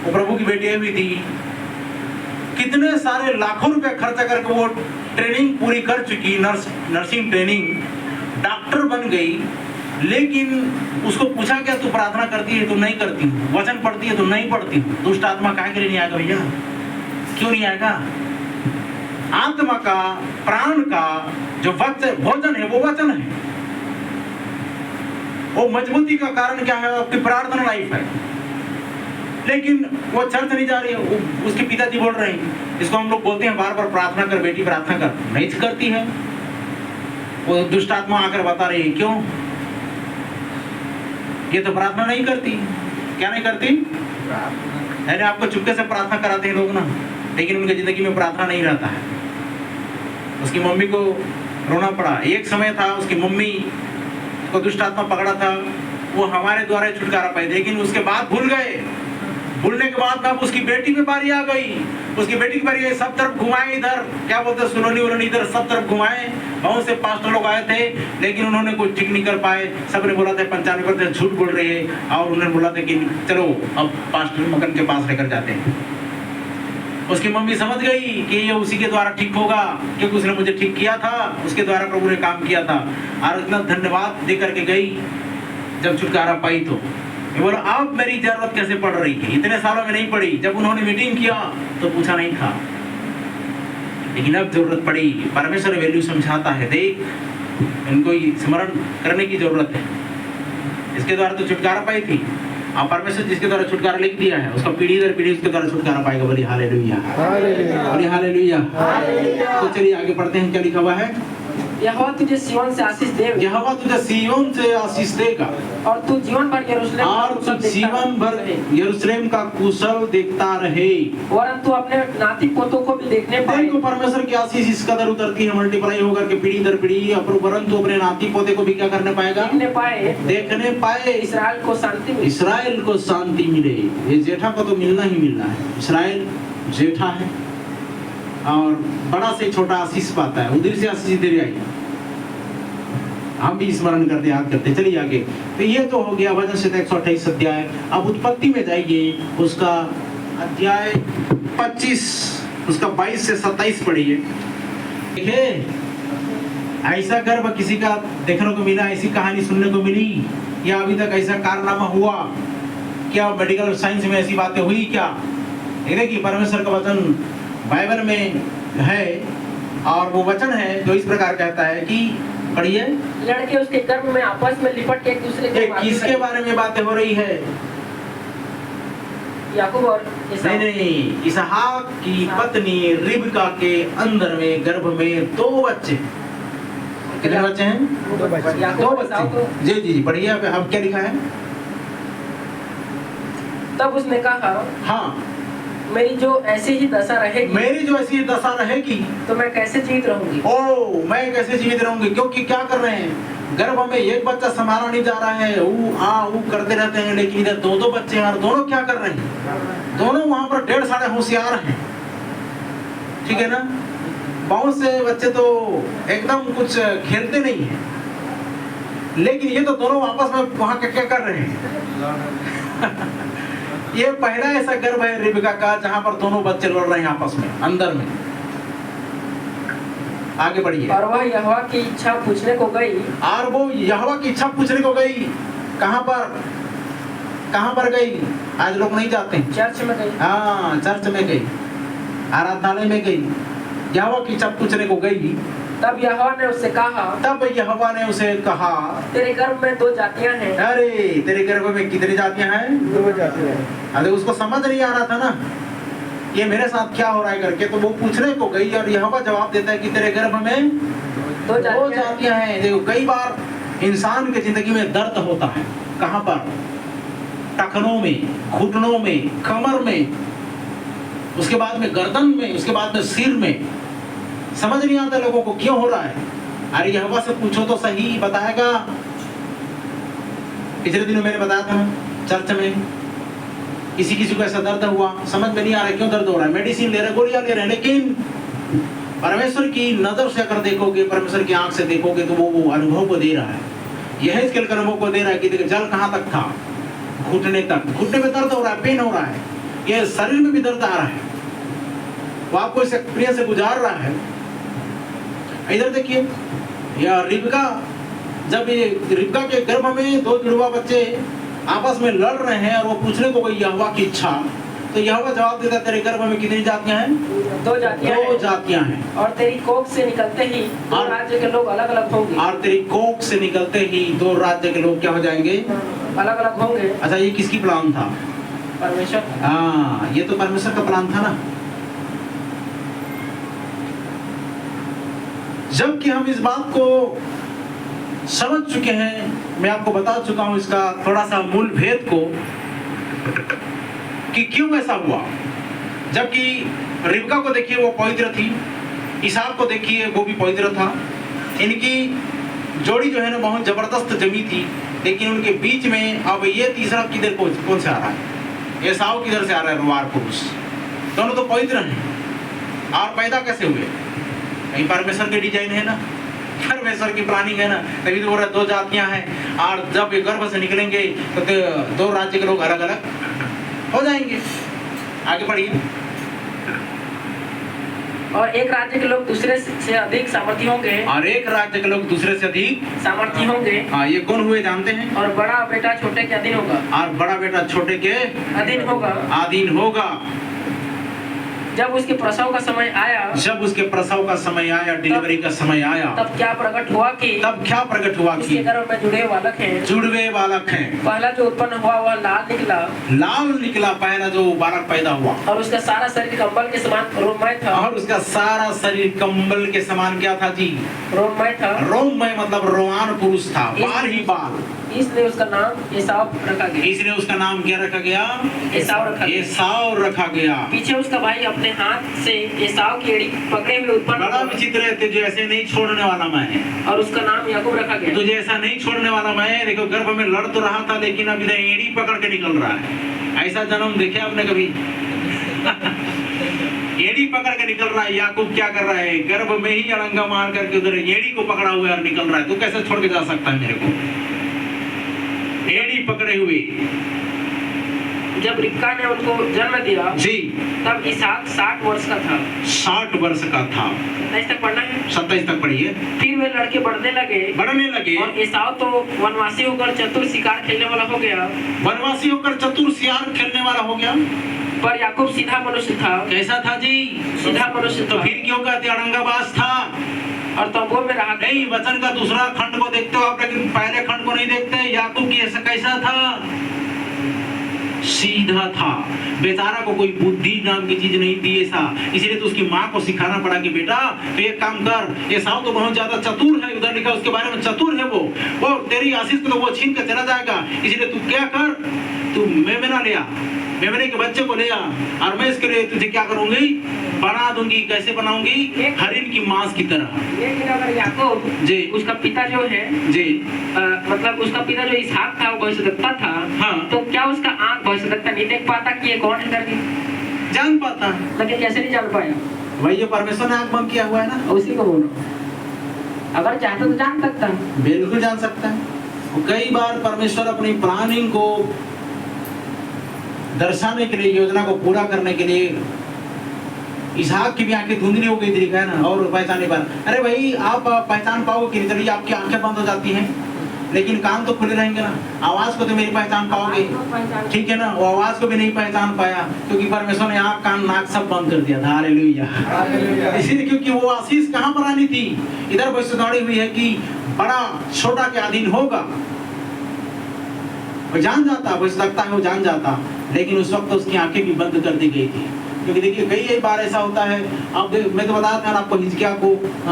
Speaker 1: वो प्रभु की बेटी आई हुई थी, कितने सारे लाखों रुपए खर्च करके वो ट्रेनिंग पूरी कर चुकी, नर्सिंग ट्रेनिंग, डॉक्टर बन गई, लेकिन उसको पूछा क्या तू प्रार्थना करती है? तो नहीं करती हूँ। वचन पढ़ती है? तो नहीं पढ़ती हूँ। दुष्ट आत्मा काहे के लिए नहीं आएगा भैया? क्यों नहीं आएगा? आत्मा का, प्राण का जो भोजन है वो वचन है। वो मजबूती का कारण क्या है? आपकी प्रार्थना लाइफ है। लेकिन वो चर्च नहीं जा रही है, उसके पिताजी बोल रहे हैं, इसको हम लोग बोलते हैं बार बार प्रार्थना कर बेटी, प्रार्थना कर, नहीं करती है। वो दुष्ट आत्मा आकर बता रही है क्यों? ये तो प्रार्थना नहीं करती। क्या नहीं करती? अरे आपको चुपके से प्रार्थना कराते हैं लोग ना, लेकिन उनकी जिंदगी में प्रार्थना नहीं रहता है। उसकी मम्मी को रोना पड़ा। एक समय था उसकी मम्मी को दुष्ट आत्मा पकड़ा था, वो हमारे द्वारा छुटकारा पाई, लेकिन उसके बाद भूल गए। भूलने के बाद अब उसकी बेटी पे बारी आ गई। उसकी बेटी की बारी आई, सब तरफ घुमाए, इधर क्या बोलते सुनोनी उलोनी, इधर सब तरफ घुमाए। बहुत से पास्टर लोग आए थे, लेकिन उन्होंने कुछ ठीक नहीं कर पाए। सबने बोला था 95% झूठ बोल रहे हैं, और उन्होंने बोला था कि चलो अब पास्टर मगन के पास लेकर जाते हैं। उसकी मम्मी समझ गई कि ये उसी के द्वारा ठीक होगा, क्योंकि उसने मुझे ठीक किया था, उसके द्वारा प्रभु ने काम किया था। और इतना धन्यवाद दे करके गई। जब छुटकारा पाई तो बोला अब मेरी जरूरत कैसे पड़ रही है? इतने सालों में नहीं पड़ी। जब उन्होंने मीटिंग किया तो पूछा नहीं था, लेकिन अब जरूरत पड़ी। परमेश्वर वैल्यू समझाता है, देख इनको स्मरण करने की जरूरत है। इसके द्वारा तो छुटकारा पाई थी, अब परमेश्वर जिसके द्वारा छुटकारा लिख दिया है, उसका पीढ़ी दर पीढ़ी उसके द्वारा छुटकारा पाएगा। बोली हालेलुया, बोली हालेलुया। तो चलिए आगे पढ़ते हैं, क्या लिखा हुआ है?
Speaker 2: यहोवा तुझे सिय्योन से आशीष देगा,
Speaker 1: यहोवा तुझे सिय्योन से आशीष देगा,
Speaker 2: और तू जीवन भर यरूशलेम
Speaker 1: का कुशल देखता रहे।
Speaker 2: वरन तू अपने नाती पोतों को भी देखने पाए।
Speaker 1: देखो परमेश्वर की आशीष इस कदर उतरती है, मल्टीप्लाई होकर के पीढ़ी दर पीढ़ी, वरन तू अपने नाती पोते को भी क्या करने पाएगा? देखने पाए।
Speaker 2: इसराइल को शांति मिले।
Speaker 1: इसराइल को शांति मिले। ये जेठा को तो मिलना ही मिलना है। इसराइल जेठा है और बड़ा से छोटा आशीष पाता है, उधर से आशीष इधर आई। हम भी स्मरण करते याद करते। चलिए आगे। तो ये तो हो गया वचन से 128 अध्याय। अब उत्पत्ति में जाइए, उसका अध्याय 25, उसका 22 से 27 पढ़िए। देखिए ऐसा गर्भ किसी का देखने को मिला, ऐसी कहानी सुनने को मिली, या अभी तक ऐसा कारनामा हुआ क्या? मेडिकल साइंस में ऐसी बातें हुई क्या? देखिए परमेश्वर का वचन बाइबल में है, और वो वचन है जो इस प्रकार कहता है कि पढ़िए,
Speaker 2: लड़के उसके गर्भ में आपस में लिपट के एक दूसरे के
Speaker 1: किसके बारे में बातें हो रही है?
Speaker 2: याकूब और
Speaker 1: नहीं, इसहाक की पत्नी रिबका के अंदर में गर्भ में 2 बच्चे। कितने बच्चे हैं?
Speaker 2: 2 बच्चे।
Speaker 1: 2 बच्चे। जी जी पढ़िए। अब क्या लिखा है?
Speaker 2: तब उसने कहा, हाँ मेरी जो ऐसी ही दशा रहेगी, तो मैं कैसे जीवित रहूंगी?
Speaker 1: मैं कैसे जीवित रहूंगी? क्योंकि क्या कर रहे हैं, गर्भ में एक बच्चा संभाला नहीं जा रहा है, ऊ करते रहते हैं, लेकिन इधर 2 बच्चे हैं, और दोनों क्या कर रहे हैं? दोनों वहां पर 1.5 साढ़े होशियार हैं, ठीक है ना? बहुत से बच्चे तो एकदम कुछ खेलते नहीं हैं, लेकिन ये तो दोनों आपस में वहां क्या कर रहे हैं। ये पहला ऐसा गर्भ है रिबका का जहां पर दोनों बच्चे लड़ रहे हैं आपस में अंदर में। आगे बढ़िए।
Speaker 2: और वह यहोवा की इच्छा पूछने को गई।
Speaker 1: और वो यहोवा की इच्छा पूछने को गई। कहां पर गई? आज लोग नहीं जाते हैं।
Speaker 2: चर्च में गई।
Speaker 1: हाँ, चर्च में गई, आराधनालय में गई, यहोवा की इच्छा पूछने को गई।
Speaker 2: तब यहोवा ने उसे कहा, तेरे गर्भ में 2 जातियां हैं।
Speaker 1: अरे तेरे गर्भ में कितनी जातियां हैं?
Speaker 3: 2 जातियां।
Speaker 1: अरे उसको समझ नहीं आ रहा था ना ये मेरे साथ क्या हो रहा है करके, तो वो पूछने को गई और यहोवा जवाब देता है कि तेरे गर्भ में 2 जातियां हैं। देखो, कई बार इंसान की जिंदगी में दर्द होता है। कहां पर? टखनों में, घुटनों में, कमर में, उसके बाद में गर्दन में, उसके बाद में सिर में। समझ नहीं आता लोगों को क्यों हो रहा है। अरे यहोवा से पूछो तो सही, बताएगा। पिछले दिनों मैंने बताया था चर्च में, किसी को ऐसा दर्द हुआ, समझ में नहीं आ रहा है क्यों दर्द हो रहा है, मेडिसिन ले रहे, गोलियां ले रहे हैं, लेकिन परमेश्वर की नजर से अगर देखोगे, परमेश्वर की आंख से देखोगे तो वो अनुभव को दे रहा है। यह इसके अनुभव को दे रहा है कि देखो जल कहां तक था? घुटने तक। घुटने में दर्द हो रहा है, पेन हो रहा है, ये शरीर में भी दर्द आ रहा है, वो आपको इस एक्सपीरियंस से गुजार रहा है। इधर देखिए, यह रिबका, जब ये रिबका के गर्भ में 2 जुड़वा बच्चे आपस में लड़ रहे हैं और वो पूछने को गई यहोवा की इच्छा, तो यहोवा जवाब देता, तेरे गर्भ में कितनी जातियां हैं?
Speaker 2: 2
Speaker 1: जातियां हैं।
Speaker 2: और तेरी कोख से निकलते ही 2 राज्य के लोग अलग अलग होंगे।
Speaker 1: और तेरी कोख से निकलते ही 2 राज्य के लोग क्या हो जाएंगे?
Speaker 2: अलग अलग होंगे।
Speaker 1: अच्छा, ये किसकी प्लान था?
Speaker 2: परमेश्वर।
Speaker 1: हाँ, ये तो परमेश्वर का प्लान था ना। जबकि हम इस बात को समझ चुके हैं, मैं आपको बता चुका हूं इसका थोड़ा सा मूल भेद को कि क्यों ऐसा हुआ। जबकि रिबका को देखिए वो पवित्र थी, इसहाक को देखिए वो भी पवित्र था, इनकी जोड़ी जो है ना बहुत जबरदस्त जमी थी, लेकिन उनके बीच में अब ये तीसरा किधर कौन से आ रहा है? एसाव किधर से आ रहा है? रुआर पुरुष। दोनों तो पवित्र हैं और पैदा कैसे हुए? कहीं परमेश्वर के डिजाइन है ना, परमेश्वर की प्लानिंग है ना, तभी तो बोल रहा 2 जातियां हैं और जब ये गर्भ से निकलेंगे तो 2 राज्य के लोग अलग अलग हो जाएंगे। आगे बढ़िए।
Speaker 2: और एक राज्य के लोग दूसरे से अधिक सामर्थी होंगे।
Speaker 1: और एक राज्य के लोग दूसरे से अधिक
Speaker 2: सामर्थी होंगे।
Speaker 1: हाँ, ये कौन हुए जानते हैं?
Speaker 2: और बड़ा बेटा छोटे के अधीन होगा।
Speaker 1: और बड़ा बेटा छोटे के
Speaker 2: अधीन
Speaker 1: होगा।
Speaker 2: जब उसके प्रसव का समय आया, डिलीवरी का समय आया, तब क्या प्रकट हुआ कि इसके गर्भ में जुड़वे बालक हैं। पहला जो उत्पन्न हुआ वह लाल निकला, पहला जो बालक पैदा हुआ। और उसका सारा शरीर कंबल के समान रोममय था। क्या था जी? रोममय मतलब रोमान पुरुष था, बाल ही बाल। इसलिए उसका नाम एसाव रखा गया। एसाव रखा गया। पीछे उसका भाई अपने हाथ से एसाव की एड़ी पकड़े हुए उत्पन्न। बड़ा विचित्र है, तुझे ऐसे नहीं छोड़ने वाला मैं। और उसका नाम याकूब रखा गया। तुझे ऐसा नहीं छोड़ने वाला मैं। देखो, गर्भ में लड़ तो रहा था, लेकिन अब इधर एड़ी पकड़ के निकल रहा है। ऐसा जन्म देखे आपने कभी? एड़ी पकड़ के निकल रहा है। याकूब क्या कर रहा है? गर्भ में ही अड़ंगा मार करके उधर एड़ी को पकड़ा हुआ और निकल रहा है। तू कैसे छोड़ के जा सकता है मेरे को? एड़ी पकड़े हुए। जब रिबका ने उनको जन्म दिया जी, तब इसहाक 60 वर्ष का था। 27 तक पढ़ना है। 27 तक पढ़िए। फिर वे लड़के बढ़ने लगे। और एसाव तो वनवासी होकर चतुर शिकार खेलने वाला हो गया। पर याकूब सीधा मनुष्य था। कैसा था जी? सीधा मनुष्य। तो फिर क्यों कहते अड़ंगाबाज था? और तंबू में रहा। नहीं, वचन का दूसरा खंड को देखते हो आप, लेकिन पहले खंड को नहीं देखते। याकूब की ऐसा कैसा था? सीधा था। बेचारा को कोई बुद्धि नाम की चीज नहीं थी ऐसा, इसलिए तो उसकी माँ को सिखाना पड़ा कि बेटा तो एक काम कर, एसाव तो बहुत ज्यादा चतुर है, उधर लिखा उसके बारे में चतुर है वो तेरी आशीष को तो वो छीन कर चला जाएगा। इसलिए तू क्या कर, तू मेमना ले आ, मेमने के बच्चे को ले आ, और मैं इसके लिए तुझे क्या करूंगी? बना दूंगी। कैसे बनाऊंगी? हरिन की मांस की तरह। लेकिन अगर याकूब जी, उसका पिता जो है जी, मतलब उसका पिता जो इसहाक था वो भविष्यद्वक्ता था। हाँ। तो क्या उसका आंख भविष्यद्वक्ता नहीं देख पाता कि ये कौन है करके? जान पाता, लेकिन कैसे नहीं जान पाया?
Speaker 1: भाई ये परमेश्वर ने आंख बंद किया हुआ है ना,
Speaker 4: उसी को बोलो। अगर चाहता तो जान सकता है।
Speaker 1: बिल्कुल जान सकता है। और कई बार परमेश्वर अपनी प्लानिंग को दर्शाने के लिए, योजना को पूरा करने के लिए, इसहाक की भी आंखें धुंधली हो गई थी, लिखा है ना, और पहचान नहीं पा रहा। अरे भाई आप पहचान पाओगे कि नहीं? चलिए आपकी आंखें बंद हो जाती हैं लेकिन कान तो खुले रहेंगे ना, आवाज को तो मेरी पहचान पाओगे, ठीक है ना। वो आवाज को भी नहीं पहचान पाया क्योंकि परमेश्वर ने आंख कान नाक सब बंद कर दिया था। हालेलुया। इसीलिए क्योंकि वो आशीष कहाँ पर आनी थी? इधर भविष्यवाणी हुई है कि बड़ा छोटा के अधीन होगा। वो जान जाता, भविष्यवक्ता है, वो जान जाता, लेकिन उस वक्त उसकी आंखें भी बंद कर दी गई थी। क्योंकि देखिए कई बार ऐसा होता है, अब मैं तो बताया था आपको, हिजकिय्याह को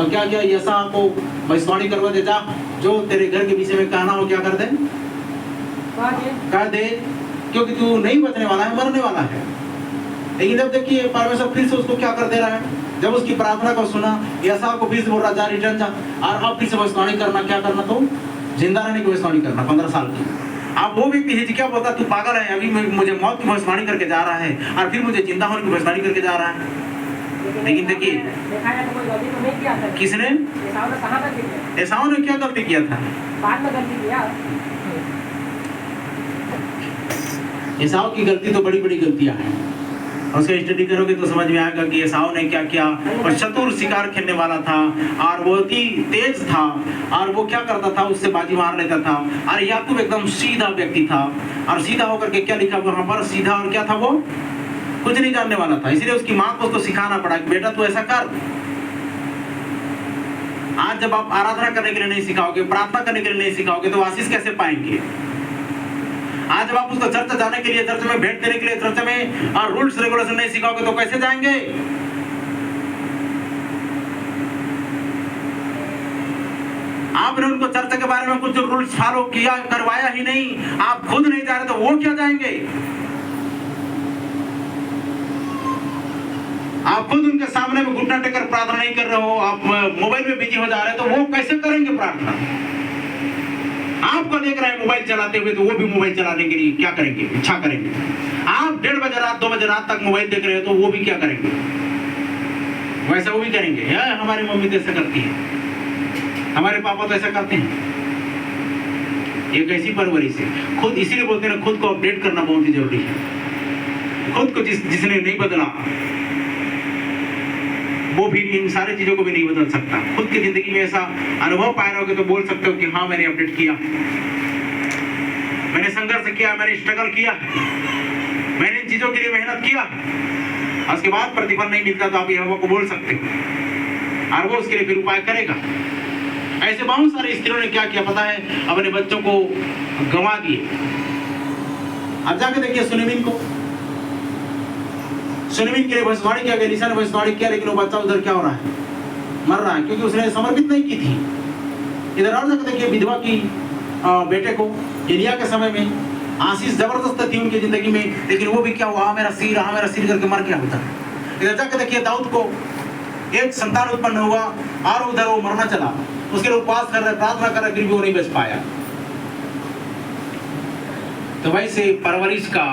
Speaker 1: क्या किया, यशा को भविष्यवाणी करवा दे, जा जो तेरे घर के विषय में कहना हो क्या कर दे, कह दे, क्योंकि तू नहीं बचने वाला है, मरने वाला है। लेकिन जब देखिए परमेश्वर फिर से उसको क्या कर दे रहा है, जब उसकी प्रार्थना को सुना, यशा को फिर से बोल रहा जा रिटर्न जा, और अब फिर से भविष्यवाणी करना, क्या करना, तो जिंदा रहने की भविष्यवाणी करना 15 साल की। अब वो व्यक्ति हिजकिय्याह बोलता तू पागल है, अभी मुझे मौत की भविष्यवाणी करके जा रहा है और फिर मुझे जिंदा होने की भविष्यवाणी करके जा रहा है। लेकिन देखिए किसने, एसाव ने क्या गलती किया था? एसाव की गलती तो बड़ी बड़ी गलतियां हैं, उसका स्टडी करोगे तो समझ में आएगा कि एसाव ने क्या किया। और चतुर शिकार खेलने वाला था और बहुत ही तेज था, और वो क्या करता था, उससे बाजी मार लेता था। और याकूब एकदम सीधा व्यक्ति था, और सीधा होकर के क्या लिखा वहां पर, सीधा, और क्या था, वो कुछ नहीं जानने वाला था। इसलिए उसकी माँ को उसको सिखाना पड़ा कि बेटा तू ऐसा कर। आज जब आप आराधना करने के लिए नहीं सिखाओगे, प्रार्थना करने के लिए नहीं सिखाओगे, तो आशीष कैसे पाएंगे? आज जब आप उसको चर्च जाने के लिए, चर्च में भेंट देने के लिए, चर्च में और रूल्स रेगुलेशन नहीं सिखाओगे तो कैसे जाएंगे? आपने उनको चर्च के बारे में कुछ रूल्स फॉलो किया, करवाया ही नहीं, आप खुद नहीं जा रहे तो वो क्या जाएंगे? आप खुद उनके सामने में घुटना टेकर प्रार्थना नहीं कर रहे हो, आप मोबाइल में बिजी हो जा रहे हैं, तो वो कैसे करेंगे प्रार्थना? आपको देख रहे हैं मोबाइल चलाते हुए, तो वो भी मोबाइल चलाने के लिए क्या करेंगे, इच्छा करेंगे। आप 1:30 बजे रात, 2 बजे रात तक मोबाइल देख रहे हो, तो वो भी क्या करेंगे, वैसा वो भी करेंगे। हमारी मम्मी तो ऐसा करती है, हमारे पापा तो ऐसा करते हैं। ये कैसी परवरिश है? खुद, इसीलिए बोलते हैं खुद को अपडेट करना बहुत ही जरूरी है। खुद को जिसने नहीं बदला वो भी इन सारी चीजों को भी नहीं बदल सकता। खुद की जिंदगी में ऐसा अनुभव पाए रहोगे तो बोल सकते हो कि हाँ मैंने अपडेट किया, मैंने संघर्ष किया, मैंने स्ट्रगल किया, मैंने इन चीजों के लिए मेहनत किया, उसके बाद प्रतिफल नहीं मिलता तो आप यहोवा को बोल सकते हो और वो उसके लिए फिर उपाय करेगा। ऐसे बहुत सारे स्त्रियों ने क्या किया पता है, अपने बच्चों को गंवा दिए। अब जाके देखिए सुनिमिन को, सुनिमिन के लिए भविष्यवाणी किया, एलीशा ने भविष्यवाणी किया, लेकिन वो बच्चा उधर क्या हो रहा है, मर रहा है, क्योंकि उसने समर्पित नहीं की थी। इधर और जाकर देखिए विधवा की बेटे को, एलिया के समय में आशीष जबरदस्त थी उनकी जिंदगी में, लेकिन वो भी क्या हुआ, मेरा सिर करके मर गया होता। इधर जाकर देखिए दाऊद को एक संतान उत्पन्न हुआ और उधर वो मरना चला, उसके लिए उपवास कर रहे, प्रार्थना कर रहे, फिर भी वो नहीं बच पाया। तो वैसे परवरिश का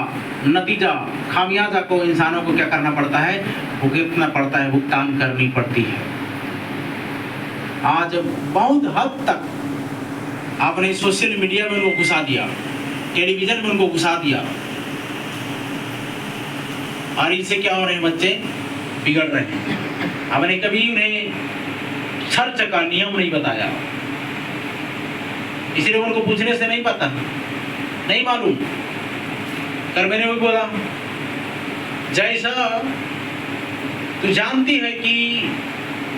Speaker 1: नतीजा, खामियाजा को इंसानों को क्या करना पड़ता है, भुगतना पड़ता है, भुगतान करनी पड़ती है। आज बहुत हद तक आपने सोशल मीडिया में उनको घुसा दिया, टेलीविजन में उनको घुसा दिया, और इससे क्या हो रहे हैं, बच्चे बिगड़ रहे हैं। आपने कभी उन्हें चर्च का नियम नहीं बताया, इसलिए उनको पूछने से नहीं पता, नहीं मालूम। कर मैंने भी बोला, जैसा तू जानती है कि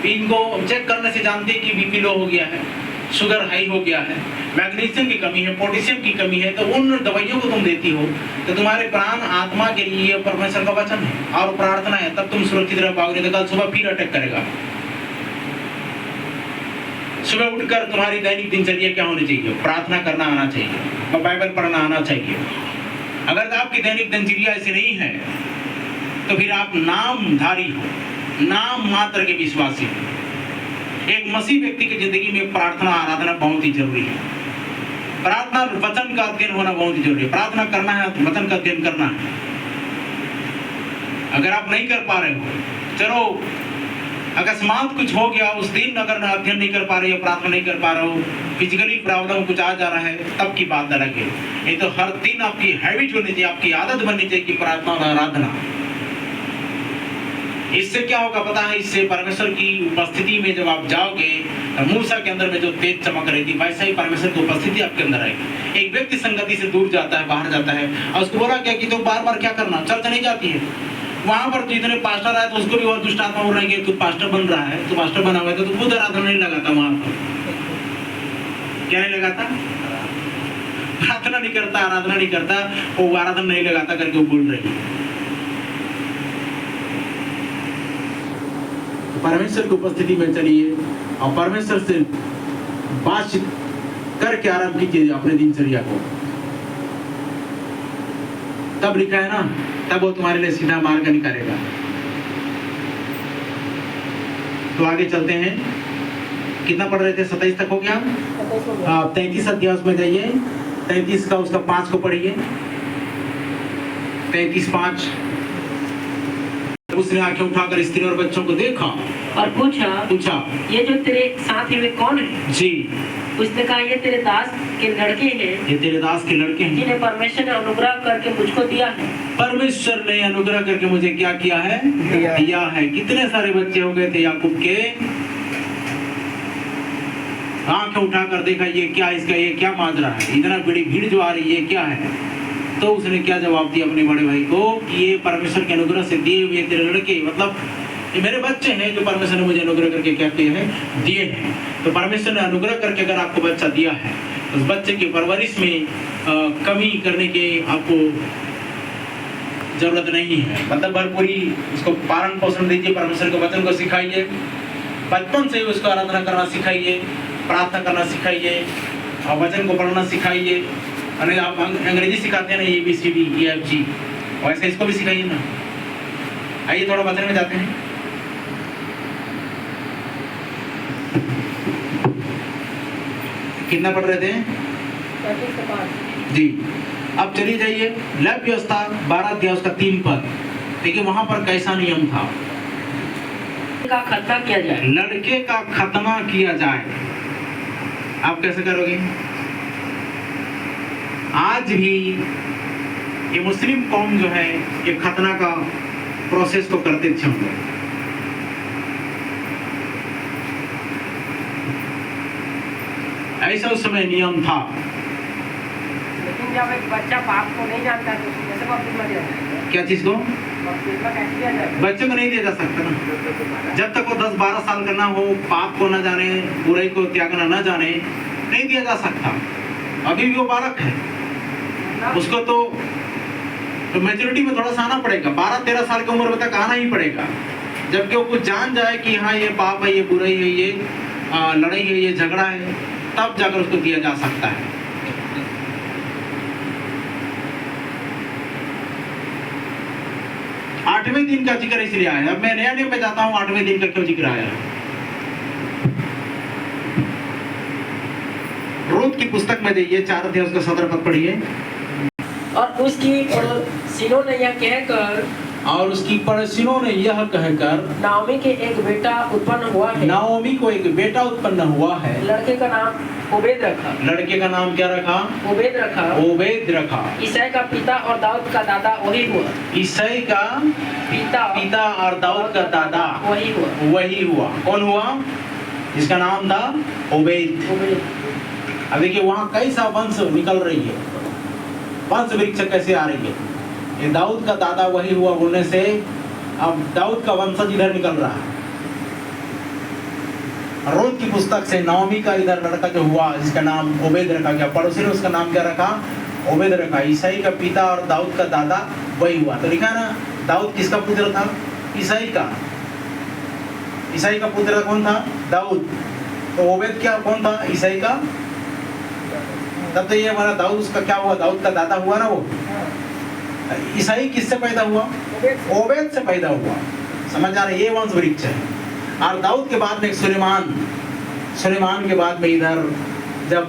Speaker 1: इनको चेक करने से जानती है कि बीपी लो हो गया है, शुगर हाई हो गया है, मैग्नीशियम की कमी है, पोटेशियम की कमी है, तो उन दवाइयों को तुम देती हो, तो तुम्हारे प्राण आत्मा के लिए परमेश्वर का वचन है और प्रार्थना है, तब तुम सुरक्षित रह पाओगे। तो कल सुबह फिर अटैक करेगा। सुबह उठकर तुम्हारी दैनिक दिनचर्या क्या होनी चाहिए, प्रार्थना करना आना चाहिए, बाइबल पढ़ना आना चाहिए। अगर आपकी दैनिक दिनचर्या ऐसी नहीं है तो फिर आप नामधारी हो, नाम मात्र के विश्वासी हो। एक मसीह व्यक्ति की जिंदगी में प्रार्थना आराधना बहुत ही जरूरी है। प्रार्थना वचन का अध्ययन होना बहुत ही जरूरी है। प्रार्थना करना है तो वचन का अध्ययन करना है। अगर आप नहीं कर पा रहे हो, चलो
Speaker 2: अकस्मात कुछ हो गया उस दिन, अगर ना अध्ययन नहीं कर पा रहे हो, प्रार्थना नहीं कर पा रहे हो, फिजिकली प्रॉब्लम कुछ आ जा रहा है, तब की बात अलग है। ये तो हर दिन आपकी हैबिट होनी चाहिए, आपकी आदत बननी चाहिए कि प्रार्थना और आराधना। इससे क्या होगा पता है? इससे परमेश्वर की उपस्थिति में जब आप जाओगे, मूसा के अंदर में जो तेज चमक रही थी, वैसा ही परमेश्वर की उपस्थिति आपके अंदर आएगी। एक व्यक्ति संगति से दूर जाता है, बाहर जाता है, और उसको बोला क्या कि तुम बार बार क्या करना, चर्च नहीं जाती है। वहां पर जितने पास्टर आए तो उसको भी और दुष्ट आत्मा बोल रहे हैं कि तू पास्टर बन रहा है, तू पास्टर बना हुआ है, तो तू खुद आराधना नहीं लगाता वहां पर। क्या नहीं लगाता? प्रार्थना नहीं करता, आराधना नहीं करता, वो आराधना नहीं लगाता करके वो बोल रही है। परमेश्वर की उपस्थिति में चलिए और परमेश्वर से बातचीत करके आरंभ कीजिए अपने दिनचर्या को। तब लिखा है ना, तब वो तुम्हारे लिए सीधा मार्ग निकालेगा। तो आगे चलते हैं। कितना पढ़ रहे थे? 27 तक हो गया। 33 अध्याय में जाइए। 33 का उसका 5 को पढ़िए। 33:5। उसने आंखें उठाकर स्त्री और बच्चों को देखा
Speaker 4: और पूछा ये जो तेरे साथ में कौन है?
Speaker 2: जी।
Speaker 4: उसने कहा ये तेरे दास के लड़के हैं,
Speaker 2: ये तेरे दास के लड़के हैं
Speaker 4: जिन्हें परमेश्वर ने अनुग्रह करके मुझको दिया है।
Speaker 2: परमेश्वर ने अनुग्रह करके मुझे क्या किया है? दिया है। कितने सारे बच्चे हो गए थे याकूब के। आंखें उठाकर देखा ये क्या, इसका ये क्या माजरा है, इतना बड़ी भीड़ जो आ रही है, क्या है? तो उसने क्या जवाब दिया अपने बड़े भाई को कि ये परमेश्वर के अनुग्रह से दिए हुए तेरे लड़के, मतलब ये मेरे बच्चे हैं जो परमेश्वर ने मुझे अनुग्रह करके क्या किए हैं? दिए हैं। तो परमेश्वर ने अनुग्रह करके अगर आपको बच्चा दिया है, उस बच्चे की परवरिश में कमी करने के आपको जरूरत नहीं है। मतलब भरपूरी उसको पालन पोषण दीजिए, परमेश्वर के वचन को सिखाइए, बचपन से उसको आराधना करना सिखाइए, प्रार्थना करना सिखाइए और वचन को पढ़ना सिखाइए। अरे आप अंग्रेजी सिखाते हैं ना, ABCD EFG, वैसे इसको भी सिखाइए ना। आइए थोड़ा वचन में जाते हैं। कितना पढ़ रहे थे?
Speaker 4: 33 से 5
Speaker 2: जी। अब चलिए जाइए लैब व्यवस्था 12 अध्याय उसका 3 पद। देखिए वहां पर कैसा नियम था।
Speaker 4: का खतना किया जाए,
Speaker 2: लड़के का खतना किया जाए। आप कैसे करोगे? आज भी ये मुस्लिम कौम जो है ये खतना का प्रोसेस को करते थे हम लोग। ऐसा उस समय नियम था।
Speaker 4: लेकिन जब एक बच्चा बाप को नहीं जानता तो कैसे बपतिस्मा दिया जाए?
Speaker 2: क्या चीज को?
Speaker 4: बपतिस्मा कैसे दिया जाए?
Speaker 2: बच्चे को नहीं दिया जा सकता ना, जब तक वो 10-12 साल का ना हो, पाप को न जाने, बुराई को त्यागना न जाने, नहीं दिया जा सकता। अभी भी वो बालक है, उसको तो मैच्योरिटी में थोड़ा सा आना पड़ेगा। 12-13 साल की उम्र तक आना ही पड़ेगा। जबकि वो कुछ जान जाए कि हाँ ये पाप है, ये बुराई है, ये लड़ाई है, ये झगड़ा है, तब जाकर उसको दिया जा सकता है। आठवें दिन का जिक्र इसलिए आया। अब मैं नया नियम में जाता हूँ, 8वें दिन का क्यों जिक्र आया? रूत की पुस्तक में जाइए, 4 अध्याय उसका 17 पद पढ़िए।
Speaker 4: और उसकी पड़ोसियों ने यह कहकर नाओमी के एक बेटा उत्पन्न हुआ है।
Speaker 2: नाओमी को एक बेटा उत्पन्न हुआ है।
Speaker 4: लड़के का नाम ओबेद रखा।
Speaker 2: लड़के का नाम क्या रखा?
Speaker 4: ओबेद रखा।
Speaker 2: ओबेद रखा।
Speaker 4: ईसाई का पिता और दाऊद का दादा वही हुआ।
Speaker 2: ईसाई का पिता और दाऊद का दादा वही हुआ। कौन हुआ? जिसका नाम था ओबेद। अब देखिए वहाँ कैसा वंश निकल रही है, वंश वृक्ष कैसे आ रही है। ये दाऊद का दादा वही हुआ बोलने से अब दाऊद का वंशज इधर निकल रहा है। रूत की पुस्तक से नाओमी का इधर लड़का जो हुआ जिसका नाम ओबेद रखा गया, पड़ोसी ने उसका नाम क्या रखा? ओबेद रखा। ईसाई का पिता और दाऊद का दादा वही हुआ। तो लिखा ना, दाऊद किसका पुत्र था? ईसाई का। ईसाई का पुत्र कौन था? दाऊद। तो ओबेद क्या कौन था? ईसाई का। तब तो ये हमारा दाऊद उसका क्या हुआ? दाऊद का दादा हुआ ना वो। ईसाई किससे पैदा हुआ? ओबेद से पैदा हुआ। समझ आ रहा है? ये वंश वृक्ष है। और दाऊद के बाद में सुलेमान के बाद में इधर जब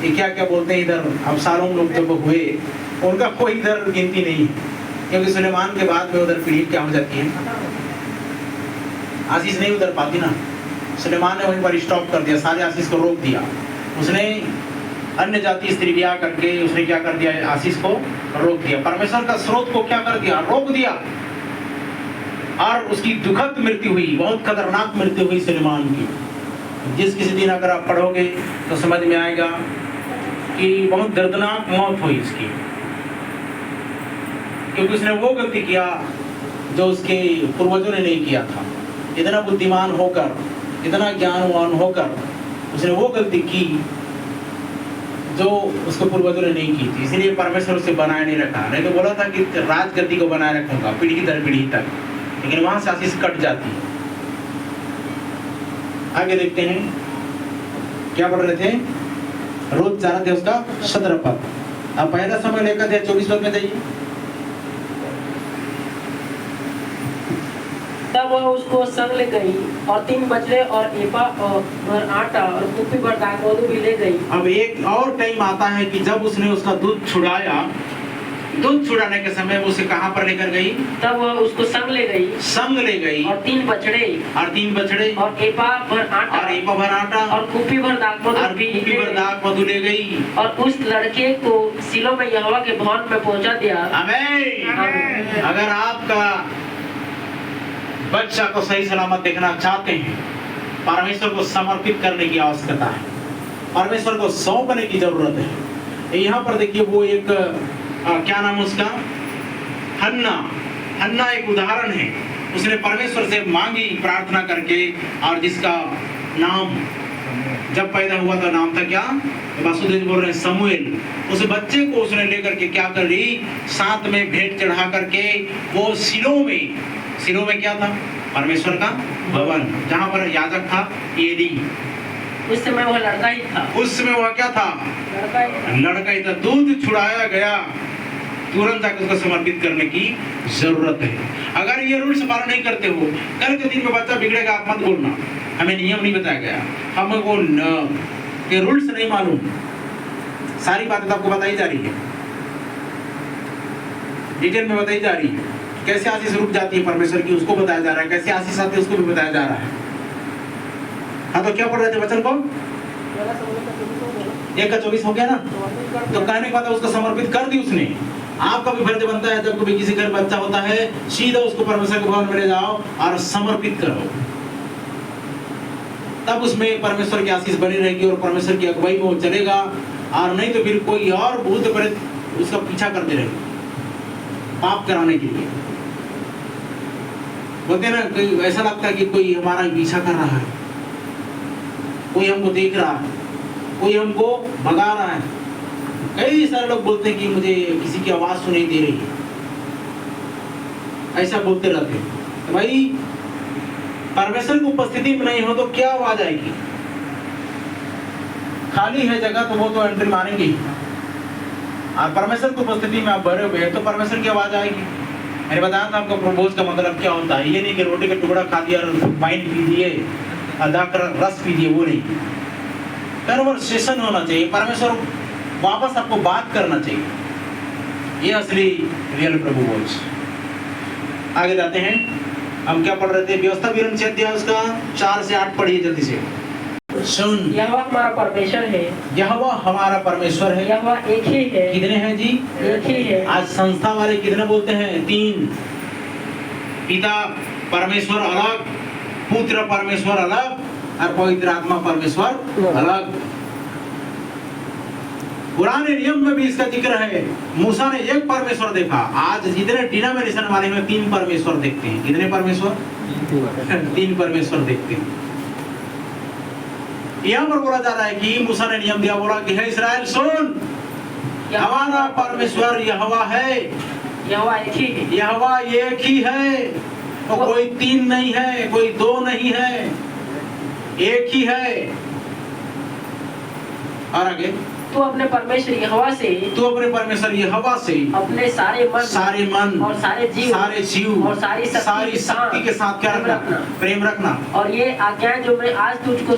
Speaker 2: ये क्या बोलते हैं, इधर अबशालोम लोग जब हुए, उनका कोई इधर गिनती नहीं है, क्योंकि सुलेमान के बाद में उधर पीढ़ी क्या हो जाती है?
Speaker 1: आशीष नहीं उतर पाती ना। सुलेमान ने वहीं पर स्टॉप कर दिया, सारे आशीष को रोक दिया। उसने अन्य जाति स्त्री ब्याह करके उसने क्या कर दिया, आशीष को रोक दिया। परमेश्वर का स्रोत को क्या कर दिया, रोक दिया। और उसकी दुखद मृत्यु हुई, बहुत खतरनाक मृत्यु हुई सुलेमान की। जिस किसी दिन अगर आप पढ़ोगे तो समझ में आएगा कि बहुत दर्दनाक मौत हुई इसकी, क्योंकि उसने वो गलती किया जो उसके पूर्वजों ने नहीं किया था। इतना बुद्धिमान होकर, इतना ज्ञानवान होकर उसने वो गलती की जो उसके पूर्वजों ने नहीं की थी। इसलिए परमेश्वर उसे बनाए नहीं रखा। नहीं तो बोला था कि राजगद्दी को बनाए रखूंगा पीढ़ी दर पीढ़ी तक, लेकिन वहां से आशीष कट जाती। आगे देखते हैं क्या पढ़ रहे थे, रोज जा रहे थे उसका 17 पद। अब पहला समय लेकर थे 24 पद में जाइए।
Speaker 4: तब वह उसको संग ले गई और 3 बछड़े और एपा भर आटा और कुप्पी भर दाखमधु भी ले गई।
Speaker 1: अब एक और टाइम आता है कि जब उसने उसका दूध छुड़ाया, दूध छुड़ाने के समय वो उसे कहां पर लेकर गई,
Speaker 4: तब वह उसको संग ले गई
Speaker 1: और
Speaker 4: 3 बछड़े और एपा भर आटा और कुप्पी भर
Speaker 1: दाखमधु ले गई
Speaker 4: और उस लड़के को सिलो में यहोवा के भवन में पहुंचा दिया।
Speaker 1: आमीन। अगर आपका बच्चा को सही सलामत देखना चाहते हैं, परमेश्वर को समर्पित करने की आवश्यकता है, परमेश्वर को सौंपने की जरूरत है। यहाँ पर देखिए वो एक क्या नाम उसका, हन्ना एक उदाहरण है। उसने परमेश्वर से मांगी प्रार्थना करके, और जिसका नाम जब पैदा हुआ था नाम था क्या, वासुदेव बोल रहे हैं समूएल। उस बच्चे को उसने लेकर के क्या कर रही, साथ में भेंट चढ़ा करके वो सिलो में क्या था, परमेश्वर का भवन, जहाँ पर याजक था एली।
Speaker 4: उस समय वह लड़का ही था।
Speaker 1: उस समय वह क्या था, लड़का ही था। दूध छुड़ाया गया, तुरंत जाकर उसको समर्पित करने की जरूरत है। अगर ये रूल्स पालन नहीं करते हो, कल के दिन में बच्चा बिगड़ेगा, आप मत बोलना हमें नियम नहीं बताया गया, हमको ये रूल्स नहीं मालूम। सारी बातें तो आपको बताई जा रही है, डिटेल में बताई जा रही है। कैसे आशीष रुक जाती है परमेश्वर की, उसको बताया जा रहा है, कैसे आशीष आती है उसको भी बताया जा रहा है। हाँ, तो क्या पढ़ रहे थे वचन को, 1:24 हो गया ना। तो कहने के बाद उसको समर्पित कर दी उसने। आपका भी फर्ज बनता है, जब कभी किसी घर बच्चा होता है, सीधा उसको परमेश्वर के भवन में ले जाओ और समर्पित करो, तब उसमें परमेश्वर की आशीष बनी रहेगी और परमेश्वर की अगुवाई में वो चलेगा। और नहीं तो फिर कोई और भूत प्रेत उसका पीछा करते रहेगा पाप कराने के लिए। बोलते ना, कोई ऐसा लगता है कि कोई हमारा पीछा कर रहा है, कोई हमको देख रहा है, कोई हमको भगा रहा है। कई सारे लोग बोलते हैं कि मुझे किसी की आवाज सुनाई दे रही है, ऐसा बोलते रहते हैं। तो भाई परमेश्वर की उपस्थिति में नहीं हो तो क्या आवाज आएगी, खाली है जगह तो वो तो एंट्री मारेंगे ही। और परमेश्वर की उपस्थिति में आप भरे हुए हैं तो परमेश्वर की आवाज आएगी। मैंने बताया था आपको प्रपोज का मतलब क्या होता है। ये नहीं कि रोटी का टुकड़ा खा दिया और वाइन पी दिए, आधा रस पी दिए, वो नहीं। कन्वर्सेशन होना चाहिए, परमेश्वर वापस आपको बात करना चाहिए। ये असली रियल प्रभु वॉइस। आगे जाते हैं, हम क्या पढ़ रहे थे, व्यवस्था विवरण से अध्याय उसका 4 से 8 पढ़िए जल्दी से। सुन,
Speaker 4: यहोवा हमारा परमेश्वर है,
Speaker 1: यहोवा हमारा परमेश्वर है।
Speaker 4: यहोवा एक ही है।
Speaker 1: कितने हैं जी,
Speaker 4: एक ही है।
Speaker 1: आज संस्था वाले कितने बोलते हैं, 3। पिता परमेश्वर अलग, पुत्र परमेश्वर अलग और पवित्र आत्मा परमेश्वर अलग। पुराने नियम में भी इसका जिक्र है। मूसा ने एक परमेश्वर देखा, आज जितने डिनोमिनेशन वाले में 3 परमेश्वर देखते हैं। कितने परमेश्वर, 3 परमेश्वर देखते हैं। यहाँ पर बोला जा रहा है कि मूसा ने नियम दिया, बोला कि हे इस्राएल सुन, हमारा परमेश्वर यहोवा है,
Speaker 4: यहोवा एक ही है।
Speaker 1: यहोवा एक ही है, और कोई 3 नहीं है, कोई 2 नहीं है, एक ही है। और आगे,
Speaker 4: तू अपने परमेश्वर यहोवा से,
Speaker 1: तू अपने परमेश्वर यहोवा से
Speaker 4: अपने सारे मन और सारे जीव और सारी
Speaker 1: शक्ति के साथ क्या रखना, प्रेम रखना।
Speaker 4: और ये आज्ञाएं जो मैं आज तुझको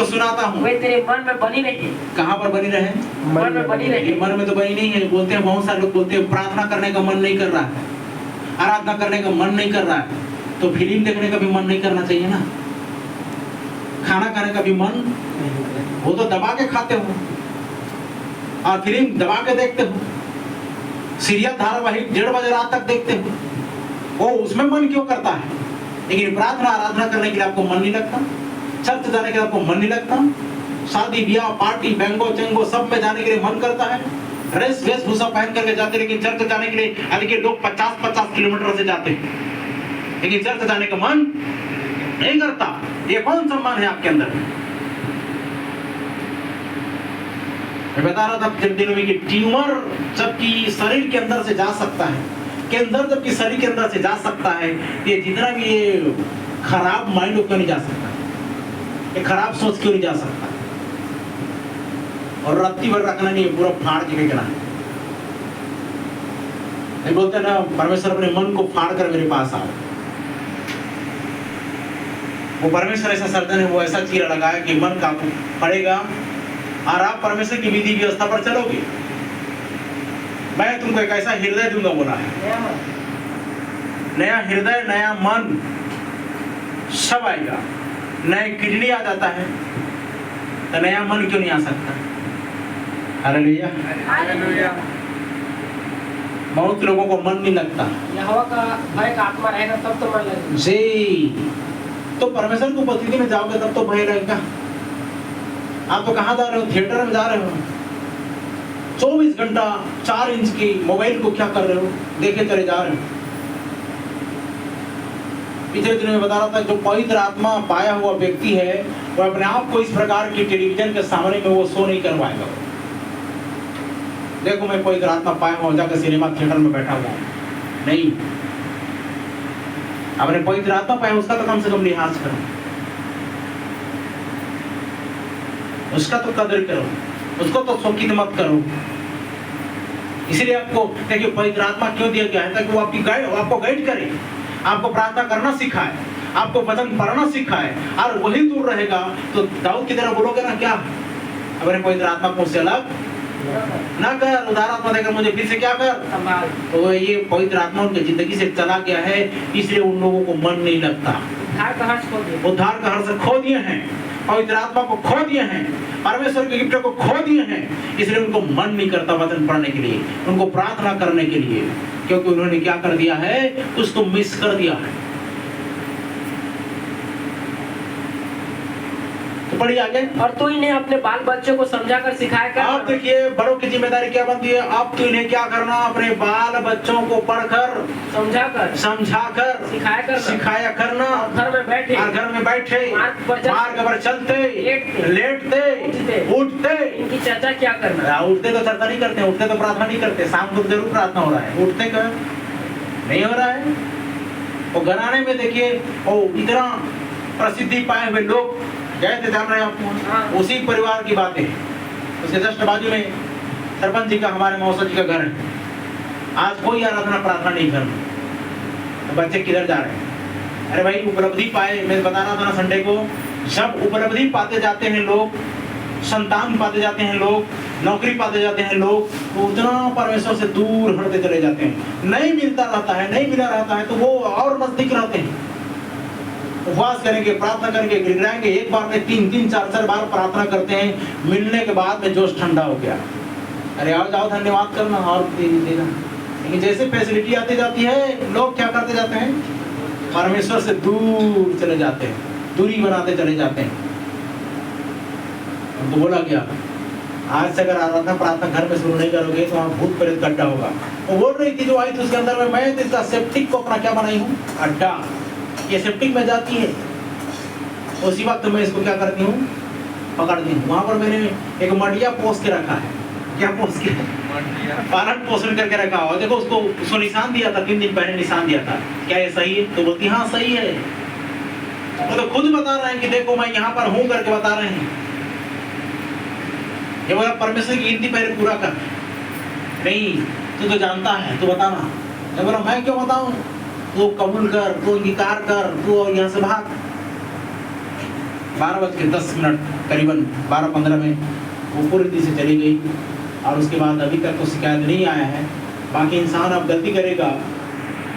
Speaker 4: सुनाता हूँ, वे तेरे मन में बनी रहे।
Speaker 1: कहाँ पर बनी रहे,
Speaker 4: मन में बनी रहे।
Speaker 1: मन में तो बनी नहीं है। बोलते हैं, बहुत सारे लोग बोलते हैं प्रार्थना करने का मन नहीं कर रहा है, आराधना करने का मन नहीं कर रहा है,
Speaker 2: तो फिल्म देखने का भी मन नहीं करना चाहिए ना, खाना खाने का भी मन, वो तो दबा के खाते हो और फिल्म दबा के देखते हो, सीरियल धारावाहिक 1:30 बजे रात तक देखते हो, वो उसमें मन क्यों करता है? लेकिन प्रार्थना आराधना करने के लिए आपको मन नहीं लगता, चर्च जाने के लिए आपको मन नहीं लगता, शादी ब्याह पार्टी बैंगो चंगो सब में जाने के लिए मन करता है, ड्रेस वेशभूषा पहन करके जाते, लेकिन चर्च जाने के लिए अधिक लोग 50-50 किलोमीटर से जाते हैं, लेकिन चर्च जाने का मन नहीं करता। ये कौन सम्मान है आपके अंदर? मैं बता रहा था पिछले दिनों में कि ट्यूमर जबकि शरीर के अंदर से जा सकता है, के अंदर जबकि शरीर के अंदर से जा सकता है, ये जितना भी ये खराब माइंड क्यों नहीं जा सकता, ये खराब सोच क्यों नहीं जा सकता? और रत्ती भर रखना नहीं, पूरा फाड़ के फेंकना है। नहीं बोलते ना, परमेश्वर अपने मन को फाड़ कर मेरे पास आओ। वो परमेश्वर ऐसा सर्जन है, वो ऐसा चीरा लगाया कि मन का पड़ेगा और आप परमेश्वर की विधि व्यवस्था पर चलोगे। मैं तुमको एक ऐसा हृदय दूंगा बोला है, नया हृदय नया मन सब आएगा। नए किडनी आ जाता है तो नया मन क्यों नहीं आ सकता? हालेलुया। बहुत लोगों को मन नहीं लगता,
Speaker 4: यहोवा का भय का आत्मा रहेगा तब तो मन लगेगा
Speaker 2: जी। तो परमेश्वर को उपस्थिति में जाओगे तब तो भय रहेगा। आप तो कहाँ जा रहे हो? थिएटर में जा रहे हो, 24 घंटा 4 इंच की मोबाइल को क्या कर रहे हो? देखे चले जा रहे हो। पिछले दिनों में बता रहा था, जो पवित्र आत्मा पाया हुआ व्यक्ति है वो अपने आप को इस प्रकार की टेलीविजन के सामने में वो शो नहीं करवाएगा। देखो मैं पवित्र आत्मा पाया हुआ, जाकर सिनेमा थिएटर में बैठा हुआ नहीं। अपने पवित्र आत्मा पाया उसका तो कम से कम लिहाज करो, उसका तो कदर करो, उसको तो शोकित मत करो। इसीलिए आपको देखिए पवित्र आत्मा क्यों दिया गया है? ताकि वो आपको गाइड करे, आपको प्रार्थना करना सिखाए, आपको वचन पढ़ना सिखाए, और वही दूर रहेगा तो दाऊद की तरह बोलोगे ना, क्या अपने पवित्र आत्मा को उससे अलग ना कर, उदार आत्मा देकर मुझे फिर से क्या कर
Speaker 4: संभाल।
Speaker 2: तो ये पवित्र आत्मा उनकी जिंदगी से चला गया है, इसलिए उन लोगों को मन नहीं लगता।
Speaker 4: उद्धार का हर्ष खो दिया,
Speaker 2: उद्धार का हर्ष खो दिए हैं, पवित्र आत्मा को खो दिए हैं, परमेश्वर के गिफ्ट को खो दिए हैं, इसलिए उनको मन नहीं करता वचन पढ़ने के लिए, उनको प्रार्थना करने के लिए, क्योंकि उन्होंने क्या कर दिया है? कुछ तो मिस कर दिया है। तो पढ़िए आगे।
Speaker 4: और तू इन्हें अपने बाल बच्चों को समझाकर सिखाया कर।
Speaker 2: आप देखिए बड़ों की जिम्मेदारी क्या बनती है? आप तो इन्हें क्या करना? अपने बाल बच्चों को पढ़कर समझाकर सिखाया करना।
Speaker 4: और घर में बैठे
Speaker 2: मार्ग पर चलते लेटते उठते
Speaker 4: इनकी चर्चा क्या करना?
Speaker 2: उठते तो चर्चा नहीं करते, उठते तो प्रार्थना नहीं करते। शाम को जरूर प्रार्थना हो रहा है, उठते क्या नहीं हो रहा है? और घराने में देखिए इतना प्रसिद्धि पाए हुए लोग गए थे, जान रहे हैं आपको, उसी परिवार की बातें। उसके जस्ट बाजू में सरपंच जी का, हमारे मौसा जी का घर है। आज कोई आराधना प्रार्थना नहीं कर रहा, तो बच्चे किधर जा रहे हैं? अरे भाई उपलब्धि पाए, मैं बता रहा था ना संडे को, जब उपलब्धि पाते जाते हैं लोग, संतान पाते जाते हैं लोग, नौकरी पाते जाते हैं लोग, तो उतना परमेश्वर से दूर हटते चले जाते हैं। नहीं मिलता रहता है, नहीं मिला रहता है तो वो और नजदीक रहते हैं। उपवास करेंगे, प्रार्थना करेंगे, गिड़गिड़ाएंगे, एक बार में 3-3, 4-4 बार प्रार्थना करते हैं, मिलने के बाद में जोश ठंडा हो गया। अरे आओ जाओ धन्यवाद करना और देना। लेकिन जैसे फैसिलिटी आती जाती है, लोग क्या करते जाते हैं? परमेश्वर से दूर चले जाते हैं, दूरी बनाते चले जाते हैं। तो बोला गया आज से अगर आराधना प्रार्थना घर में शुरू नहीं करोगे तो वहाँ भूत प्रेत का अड्डा होगा। वो बोल रही थी जो आई थी उसके अंदर में, मैं तो इसका सेप्टिक को अपना क्या बनाई हूँ? अड्डा। ये सेप्टिक में जाती है, उसी वक्त मैं इसको क्या करती हूँ? पकड़ती हूँ। वहाँ पर मैंने एक मटिया पोस के रखा है। क्या पोस के? पालन पोषण करके रखा हो। देखो उसको निशान दिया था, 3 दिन पहले निशान दिया था। क्या ये सही है? तो बोलती हाँ सही है। वो तो खुद बता रहे हैं कि देखो मैं यहाँ पर हूँ करके बता रहे हैं। ये बोला परमेश्वर की गिनती पहले पूरा कर। नहीं तू तो जानता है, तू बताना। मैं बोला मैं क्यों बताऊँ? तू कबूल कर, तू अंगीकार कर, तू यहाँ से भाग। 12:10 करीबन 12:15 में वो पूरी रीति से चली गई और उसके बाद अभी तक तो शिकायत नहीं आया है। बाकी इंसान अब गलती करेगा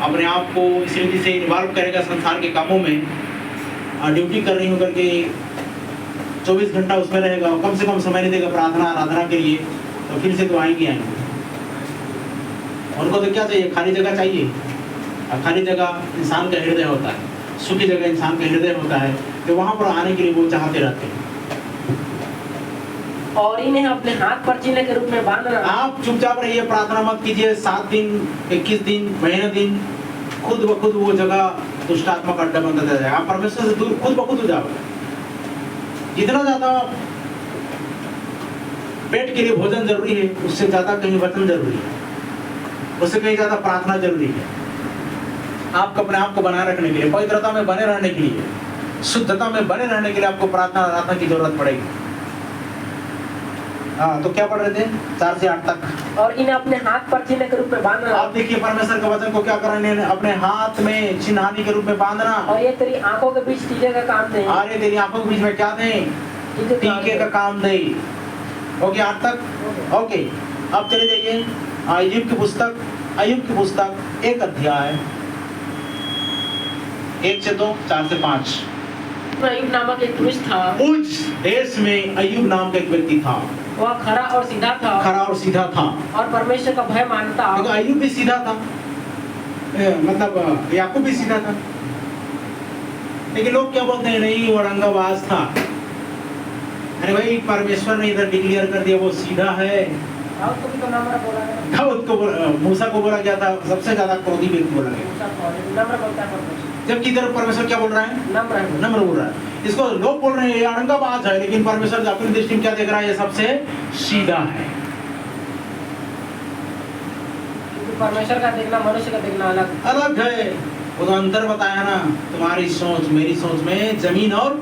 Speaker 2: अपने आप को इस रीति से इन्वॉल्व करेगा संसार के कामों में, ड्यूटी कर रही होकर के 24 घंटा उसमें रहेगा और कम से कम समय नहीं देगा प्रार्थना आराधना के लिए, तो फिर से तो आएंगे। उनको तो क्या चाहिए? खाली जगह चाहिए। और खाली जगह इंसान का हृदय होता है, सुखी जगह इंसान का हृदय होता है, तो वहाँ पर आने के लिए वो चाहते रहते हैं।
Speaker 4: और इन्हें अपने हाथ पर चिन्ह के रूप में बांध रहा।
Speaker 2: आप चुपचाप रहिए, प्रार्थना मत कीजिए। 7 दिन, 21 दिन, महीने दिन खुद ब खुद वो जगह दुष्ट आत्मा का अड्डा बनता जाएगा। आप परमेश्वर से दूर खुद ब खुद हो जाओगे। जितना ज्यादा पेट के लिए भोजन जरूरी है, उससे ज्यादा कहीं वचन जरूरी है, उससे कहीं ज्यादा प्रार्थना जरूरी है। आपको अपने आप को बनाए रखने के लिए, पवित्रता में बने रहने के लिए, शुद्धता में बने रहने के लिए आपको प्रार्थना आराधना की जरूरत पड़ेगी। हाँ, तो क्या पढ़ रहे थे? 4 से 8 तक।
Speaker 4: और इन्हें अपने हाथ पर चिन्ह के रूप में बांध रहा।
Speaker 2: आप देखिए परमेश्वर के वचन को क्या कर रहे हैं? अपने हाथ में चिन्हानी के रूप में बांधना।
Speaker 4: और ये तेरी आंखों के बीच टीके का काम दे।
Speaker 2: अरे तेरी आंखों के बीच में क्या दें? टीके का काम दे। ओके, 8 तक। ओके, अब चले जाइए अय्यूब की पुस्तक 1 अध्याय 1 से 2, 4 से 5।
Speaker 4: अय्यूब नामक एक पुरुष था।
Speaker 2: उस देश में अय्यूब नाम का एक व्यक्ति था।
Speaker 4: वह खरा और सीधा था। और परमेश्वर का भय मानता।
Speaker 2: तो अय्यूब भी सीधा था, मतलब याकूब भी सीधा था, लेकिन लोग क्या बोलते हैं? नहीं, वो रंगाबाज था। अरे भाई, परमेश्वर ने इधर डिक्लेयर कर दिया वो सीधा है।
Speaker 4: दाऊद को नाम बोला गया।
Speaker 2: दाऊद को, मूसा को बोला गया था, सबसे ज्यादा क्रोधी व्यक्ति बोला गया।
Speaker 4: नम्र बोलता है।
Speaker 2: जबकि इधर परमेश्वर क्या बोल रहा है?
Speaker 4: नम्र
Speaker 2: बोल रहा है। इसको लोग बोल रहे हैं ये अड़ंगाबाज है, लेकिन परमेश्वर अपनी दृष्टि में क्या देख रहा है? ये सबसे सीधा है।
Speaker 4: परमेश्वर का देखना मनुष्य का देखना अलग
Speaker 2: है। वो तो अंतर बताया ना, तुम्हारी सोच मेरी सोच में जमीन और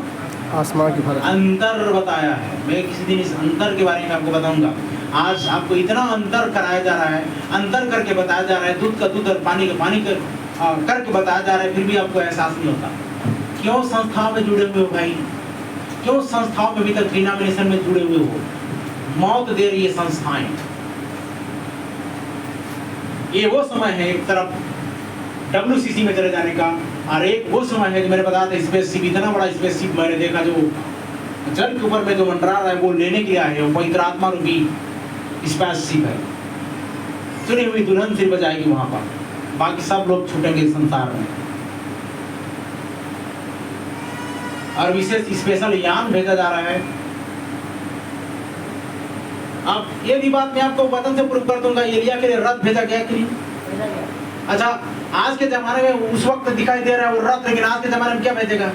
Speaker 3: आसमान की फर्क।
Speaker 2: अंतर बताया है। मैं किसी दिन इस अंतर के बारे में आपको बताऊंगा। आज आपको इतना अंतर कराया जा रहा है, अंतर करके बताया जा रहा है, दूध का दूध और पानी का पानी करके बताया जा रहा है, फिर भी आपको एहसास नहीं होता। क्यों संस्थाओं में जुड़े हुए हो भाई? क्यों संस्थाओं में अभी तक डिनोमिनेशन में जुड़े हुए हो? मौत दे रही है संस्थाएं। ये वो समय है एक तरफ WCC में चले जाने का, और एक वो समय है जो मैंने बताया था स्पेसशिप, इतना बड़ा स्पेसशिप मैंने देखा जो जल के ऊपर में जो मंडरा रहा है वो लेने के लिए आए हैं। पवित्र आत्मा रूपी स्पेसशिप है। चुनी हुई दुल्हन सिर बजाएगी वहां पर, बाकी सब लोग छूटेंगे संसार में। और विशेष स्पेशल यान भेजा जा रहा है। अब ये भी बात मैं आपको वतन से प्रूव कर दूंगा, एलिया के लिए रथ भेजा गया कि नहीं? अच्छा, आज के जमाने में उस वक्त दिखाई दे रहा है वो रथ, लेकिन आज के जमाने में क्या भेजेगा?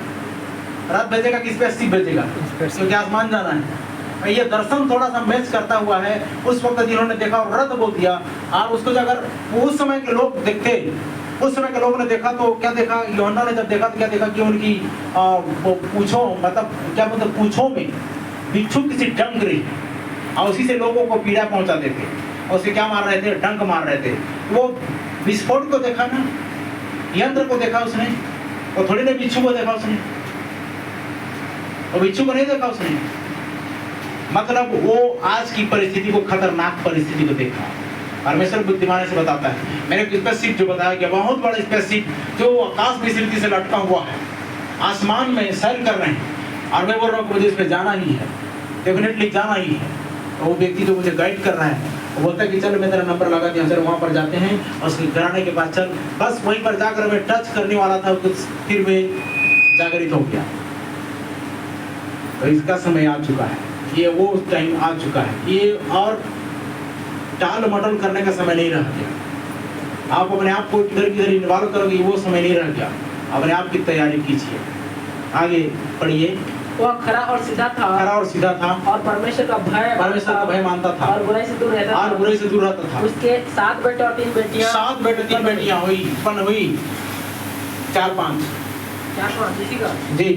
Speaker 2: रथ भेजेगा कि स्पेसशिप भेजेगा? क्योंकि आसमान जाना है। ये दर्शन थोड़ा सा मैच करता हुआ है। उस वक्त जिन्होंने देखा और रथ बोल दिया, और उसको अगर उस समय के लोग देखते, उस समय के लोगों ने देखा तो क्या देखा? यूहन्ना ने जब देखा तो क्या देखा कि उनकी पूंछों, मतलब क्या मतलब पूंछों में बिच्छू किसी डंक रही, और उसी से लोगों को पीड़ा पहुंचाते थे। और उसे क्या मार रहे थे? डंक मार रहे थे। वो विस्फोट को देखा ना, यंत्र को देखा उसने, और थोड़ी देर बिच्छू को देखा उसने, और बिच्छू को नहीं देखा उसने। मतलब वो आज की परिस्थिति को, खतरनाक परिस्थिति को देखा। परमेश्वर बुद्धिमानी से बताता है। मैंने स्पेसशिप जो बताया कि बहुत बड़ा स्पेसशिप जो आकाश विसृति से लटका हुआ है, आसमान में सैर कर रहे हैं, और मैं बोल रहा हूँ मुझे इस पे जाना ही है, डेफिनेटली जाना ही है। वो व्यक्ति जो मुझे गाइड कर रहा है वो बोलता है कि चल मैं तेरा नंबर लगा दिया, चल वहाँ पर जाते हैं, और उसके कराने के बाद चल, बस वहीं पर जाकर मैं टच करने वाला था, फिर मैं जागृत हो गया। तो इसका समय आ चुका है, ये वो टाइम आ चुका है। ये और टाल मटोल करने का समय नहीं रह गया। आप अपने आप को इधर किधर इन्वॉल्व करोगे, वो समय नहीं रह गया। अपने आप की तैयारी कीजिए। आगे पढ़िए।
Speaker 4: वह खरा और सीधा था,
Speaker 2: और
Speaker 4: परमेश्वर का भय
Speaker 2: मानता था,
Speaker 4: और बुराई से दूर रहता
Speaker 2: था।
Speaker 4: उसके 7 बेटे और 3 बेटियां,
Speaker 2: 7 बेटे 3 बेटियां उत्पन्न हुई, 4-5
Speaker 4: इसी का
Speaker 2: जी।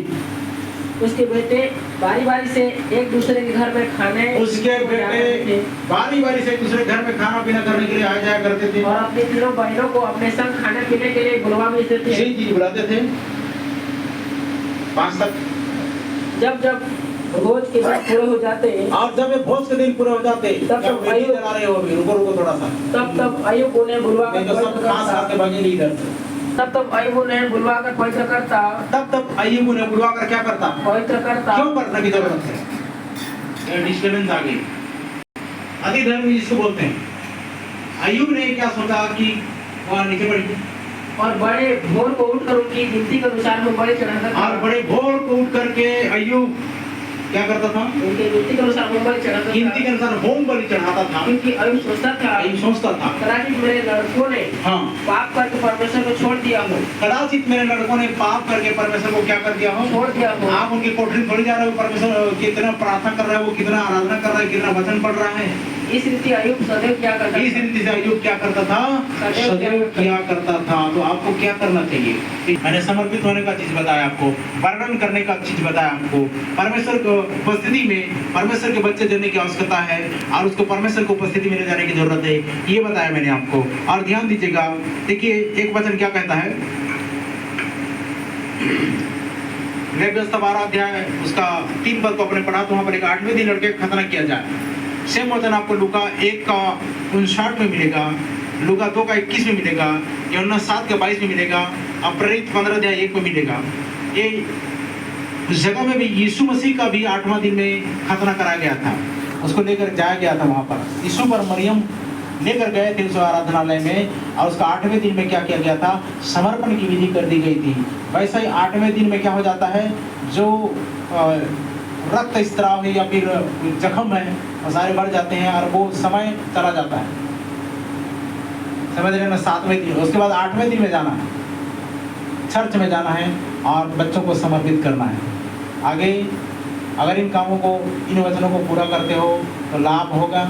Speaker 4: उसके बेटे बारी-बारी से एक दूसरे के घर में खाने,
Speaker 2: उसके बेटे बारी-बारी से एक दूसरे घर में खाना पीना करने के लिए आ जाया करते थे,
Speaker 4: और अपनी तीनों बहनों को अपने संग खाने पीने के लिए बुलवा भेजते थे।
Speaker 2: जी बुलाते थे। 5 तक।
Speaker 4: जब भोज के दिन पूरे हो जाते
Speaker 1: और जब ये भोज के दिन पूरे हो जाते,
Speaker 4: तब
Speaker 1: क्या
Speaker 4: तो
Speaker 1: मेहंदी जला रहे हो अभी? रुको रुको थोड़ा सा,
Speaker 4: तब अयुब उन्हें बुलवा
Speaker 1: नहीं तो सब खास खा के भागेंगे इधर से।
Speaker 4: तब अयुब उन्हें बुलवा कर पवित्र करता
Speaker 1: तब अय्यूब उन्हें बुलवा कर क्या करता?
Speaker 4: पवित्र करता।
Speaker 1: क्यों करने की जरूरत है? ये डिस्टर्बेंस आ गई। अति धर्मी जिसको बोलते हैं, अय्यूब ने क्या सोचा कि वहाँ नीचे पड़ी,
Speaker 4: और बड़े भोर को उठकर उनकी गिनती के अनुसार में बड़े चढ़ाता
Speaker 1: और बड़े भोर को उठ करके अय्यूब क्या करता था?
Speaker 4: उनके गिनती के अनुसार में बड़े चढ़ाता
Speaker 1: गिनती के अनुसार होम बलि चढ़ाता था।
Speaker 4: क्योंकि अयुब सोचता था
Speaker 1: अय्यूब सोचता था,
Speaker 4: कदाचित मेरे लड़कों ने
Speaker 1: हाँ,
Speaker 4: पाप करके परमेश्वर को छोड़ दिया हो,
Speaker 1: कदाचित मेरे लड़कों ने पाप करके परमेश्वर को क्या कर दिया हो?
Speaker 4: छोड़ दिया हो।
Speaker 1: आप उनकी कोठरी थोड़ी जा रहे हो, परमेश्वर कितना प्रार्थना कर रहा है, वो कितना आराधना कर रहा है, कितना वचन पढ़ रहा है।
Speaker 4: इस रीति अयुब सदैव क्या करता
Speaker 1: इस रीति से अय्यूब क्या करता था? सदैव क्या करता था। तो आपको क्या करना चाहिए? मैंने समर्पित होने का चीज बताया आपको, वर्णन करने का चीज बताया आपको। परमेश्वर को उपस्थिति में परमेश्वर के बच्चे देने की आवश्यकता है और उसको परमेश्वर को उपस्थिति में ले जाने की जरूरत है, ये बताया मैंने आपको। और ध्यान दीजिएगा, देखिए एक वचन क्या कहता है, लेवियस्ता 12 अध्याय उसका 3 पद को अपने पढ़ा, तो वहां पर एक 8वें दिन लड़के का खतना किया जाए। सेम वचन आपको लूका 1 का 59 में मिलेगा, लूका 2 का 21 में मिलेगा, यूहन्ना 7 का 22 में मिलेगा, और प्रेरित 15 अध्याय 1 में मिलेगा। ये उस जगह में भी यीशु मसीह का भी 8वां दिन में खतना कराया गया था, उसको लेकर जाया गया था वहां पर। यीशु पर मरियम लेकर गए थे उस आराधनालय में, और उसका 8वें दिन में क्या किया गया था? समर्पण की विधि कर दी गई थी। वैसा ही 8वें दिन में क्या हो जाता है, जो रक्त स्त्राव है या फिर जख्म है वो सारे बढ़ जाते हैं और वो समय चला जाता है, समझ रहे ना? 7वें दिन, उसके बाद 8वें दिन में जाना है, चर्च में जाना है और बच्चों को समर्पित करना है। आगे अगर इन कामों को, इन वचनों को पूरा करते हो तो लाभ होगा,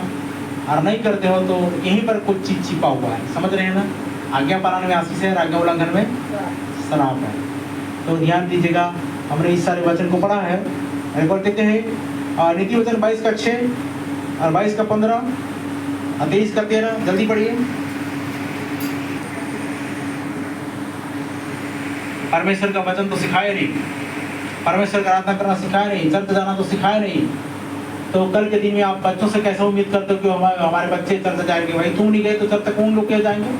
Speaker 1: और नहीं करते हो तो यहीं पर कुछ चीज छिपा हुआ है, समझ रहे हैं ना? आज्ञा पालन में आशीष है, आज्ञा उल्लंघन में श्राप है। तो ध्यान दीजिएगा, हमने इस सारे वचन को पढ़ा है। एक बार देखते हैं नीति वचन 22 का 6 और 22 का 15 और 23 का 13, जल्दी पढ़िए। परमेश्वर का वचन तो सिखाया नहीं, परमेश्वर का आराधना करना सिखाया नहीं, चर्च जाना तो सिखाया नहीं, तो कल के दिन में आप बच्चों से कैसे उम्मीद करते हो कि हमारे बच्चे चर्च जाएंगे? भाई तुम नहीं गए तो चर्च कौन लोग क्या जाएंगे?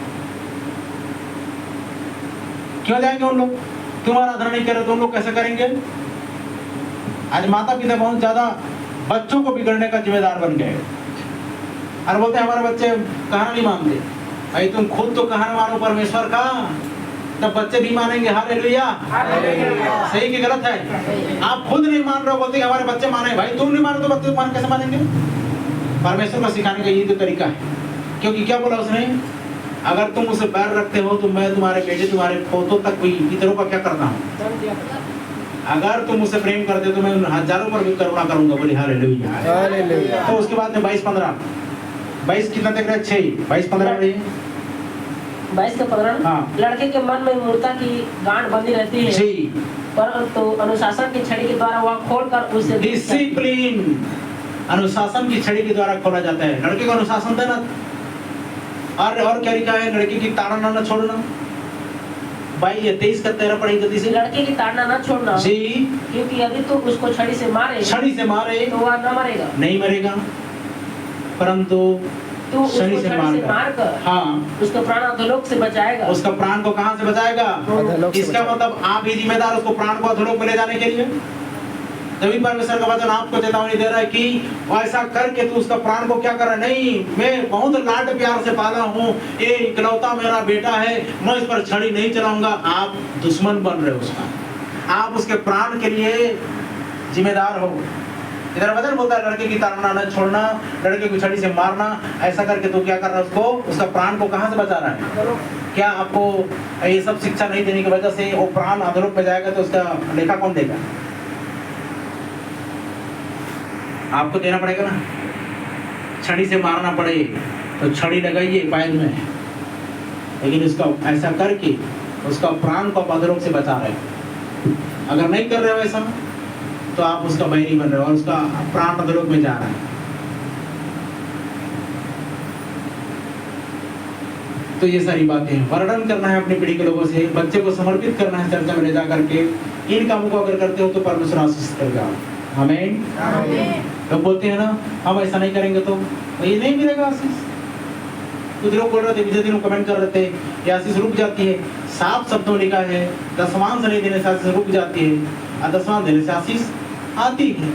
Speaker 1: क्यों जाएंगे उन लोग? तुम आराधना नहीं कर रहे तो उन लोग कैसे करेंगे? आज माता पिता बहुत ज्यादा बच्चों को बिगड़ने का जिम्मेदार बन गए और बोलते हैं हमारे बच्चे कहना नहीं मानते। भाई तुम खुद तो कहना मानो परमेश्वर का, तब बच्चे भी मानेंगे। हालेलुया। सही कि गलत है? आप खुद नहीं मान रहे हो, बोलते हमारे बच्चे माने। भाई तुम नहीं मानो तो बच्चे कैसे मानेंगे? परमेश्वर को सिखाने का ये तो तरीका है, क्योंकि क्या बोला उसने, अगर तुम उसे बैर रखते हो तो मैं तुम्हारे बेटे, तुम्हारे पोतों तक भी इतरों का क्या करता हूँ। अगर तुम उसे प्रेम करते हो तो मैं हजारों पर भी करुणा करूंगा। बोले हालेलुया। तो उसके बाद में 22-15, 22 कितना तक रहा? 6, 22-15 रही
Speaker 4: 22 का 15।
Speaker 1: हाँ।
Speaker 4: लड़के के मन में मूर्ता की गांठ बंधी रहती है,
Speaker 1: जी,
Speaker 4: परंतु अनुशासन की छड़ी के द्वारा वह खोलकर उसे
Speaker 1: डिसिप्लिन, अनुशासन की छड़ी के द्वारा खोला जाता है। लड़के को अनुशासन देना, और क्या लिखा है? लड़के की ताड़ना न छोड़ना। भाई ये 23 का 13 पढ़ी जल्दी से।
Speaker 4: लड़के की ताड़ना न छोड़ना,
Speaker 1: जी,
Speaker 4: क्योंकि यदि तू उसको छड़ी से मारे तो वह न मरेगा,
Speaker 1: नहीं मरेगा, परंतु
Speaker 4: तू उसको
Speaker 1: शनि से
Speaker 4: मारकर
Speaker 1: हाँ,
Speaker 4: उसका प्राण अधोलोक से बचाएगा।
Speaker 1: उसका प्राण को कहाँ से बचाएगा?
Speaker 3: अधोलोक से
Speaker 1: इसका
Speaker 3: बचाएगा।
Speaker 1: मतलब आप ही जिम्मेदार उसको प्राण को अधोलोक में ले जाने के लिए। तभी परमेश्वर का वचन आपको चेतावनी दे रहा है कि ऐसा करके तू उसका प्राण को क्या कर रहा है? नहीं, मैं बहुत लाड प्यार से पाला हूँ, ये इकलौता मेरा बेटा है, मैं इस पर छड़ी नहीं चलाऊंगा। आप दुश्मन बन रहे हो उसका, आप उसके प्राण के लिए जिम्मेदार हो। इधर वचन बोलता है लड़के की ताड़ना न छोड़ना, लड़के को छड़ी से मारना। ऐसा करके तो क्या कर रहा है? उसको, उसका प्राण को कहाँ से बचा रहा है? क्या आपको ये सब शिक्षा नहीं देने की वजह से वो प्राण अधोलोक में जाएगा तो उसका लेखा कौन देगा? आपको देना पड़ेगा ना। छड़ी से मारना पड़े तो छड़ी लगाइए पैर में, लेकिन उसका ऐसा करके उसका प्राण को अधोलोक से बचा रहे हो। अगर नहीं कर रहे हो ऐसा तो आप उसका बैरी बन रहे हो और उसका प्राण अधोलोक में जा रहा है। तो ये सारी बातें वर्णन करना है अपनी पीढ़ी के लोगों से, बच्चे को समर्पित करना है चर्चा में ले जा करके। इन कामों को अगर करते हो तो परमेश्वर आशीष करेगा। हमें लोग बोलते हैं ना, हम ऐसा नहीं करेंगे तो ये नहीं मिलेगा आशीष। कुछ लोग बोल रहे थे, विजय दिन कमेंट कर रहे थे, ये आशीष रुक जाती है। साफ शब्दों लिखा है, दशमांश नहीं देने से आशीष रुक जाती है और दशमांश देने से आशीष आती है।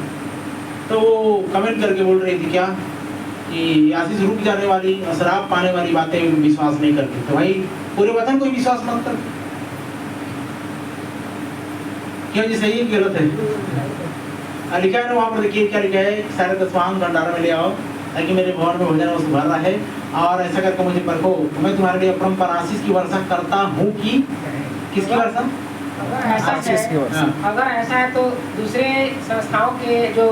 Speaker 1: तो वो कमेंट करके बोल रही थी क्या कि आशीष रुक जाने वाली और शराब पाने वाली बातें विश्वास नहीं करती। तो भाई पूरे वचन को विश्वास मत कर। क्या जी सही है कि गलत है? लिखा है ना वहाँ पर, देखिए क्या लिखा है, सारे दशमांश भंडार में ले आओ ताकि मेरे भवन में भोजन वस्तु भर रहा है, और ऐसा करके मुझे परखो, मैं तुम्हारे लिए अपरंपार आशीष की वर्षा करता हूँ कि किसकी वर्षा?
Speaker 4: अगर ऐसा
Speaker 3: आशीष की
Speaker 4: है,
Speaker 3: वर्षा।
Speaker 4: अगर ऐसा है तो दूसरे संस्थाओं के जो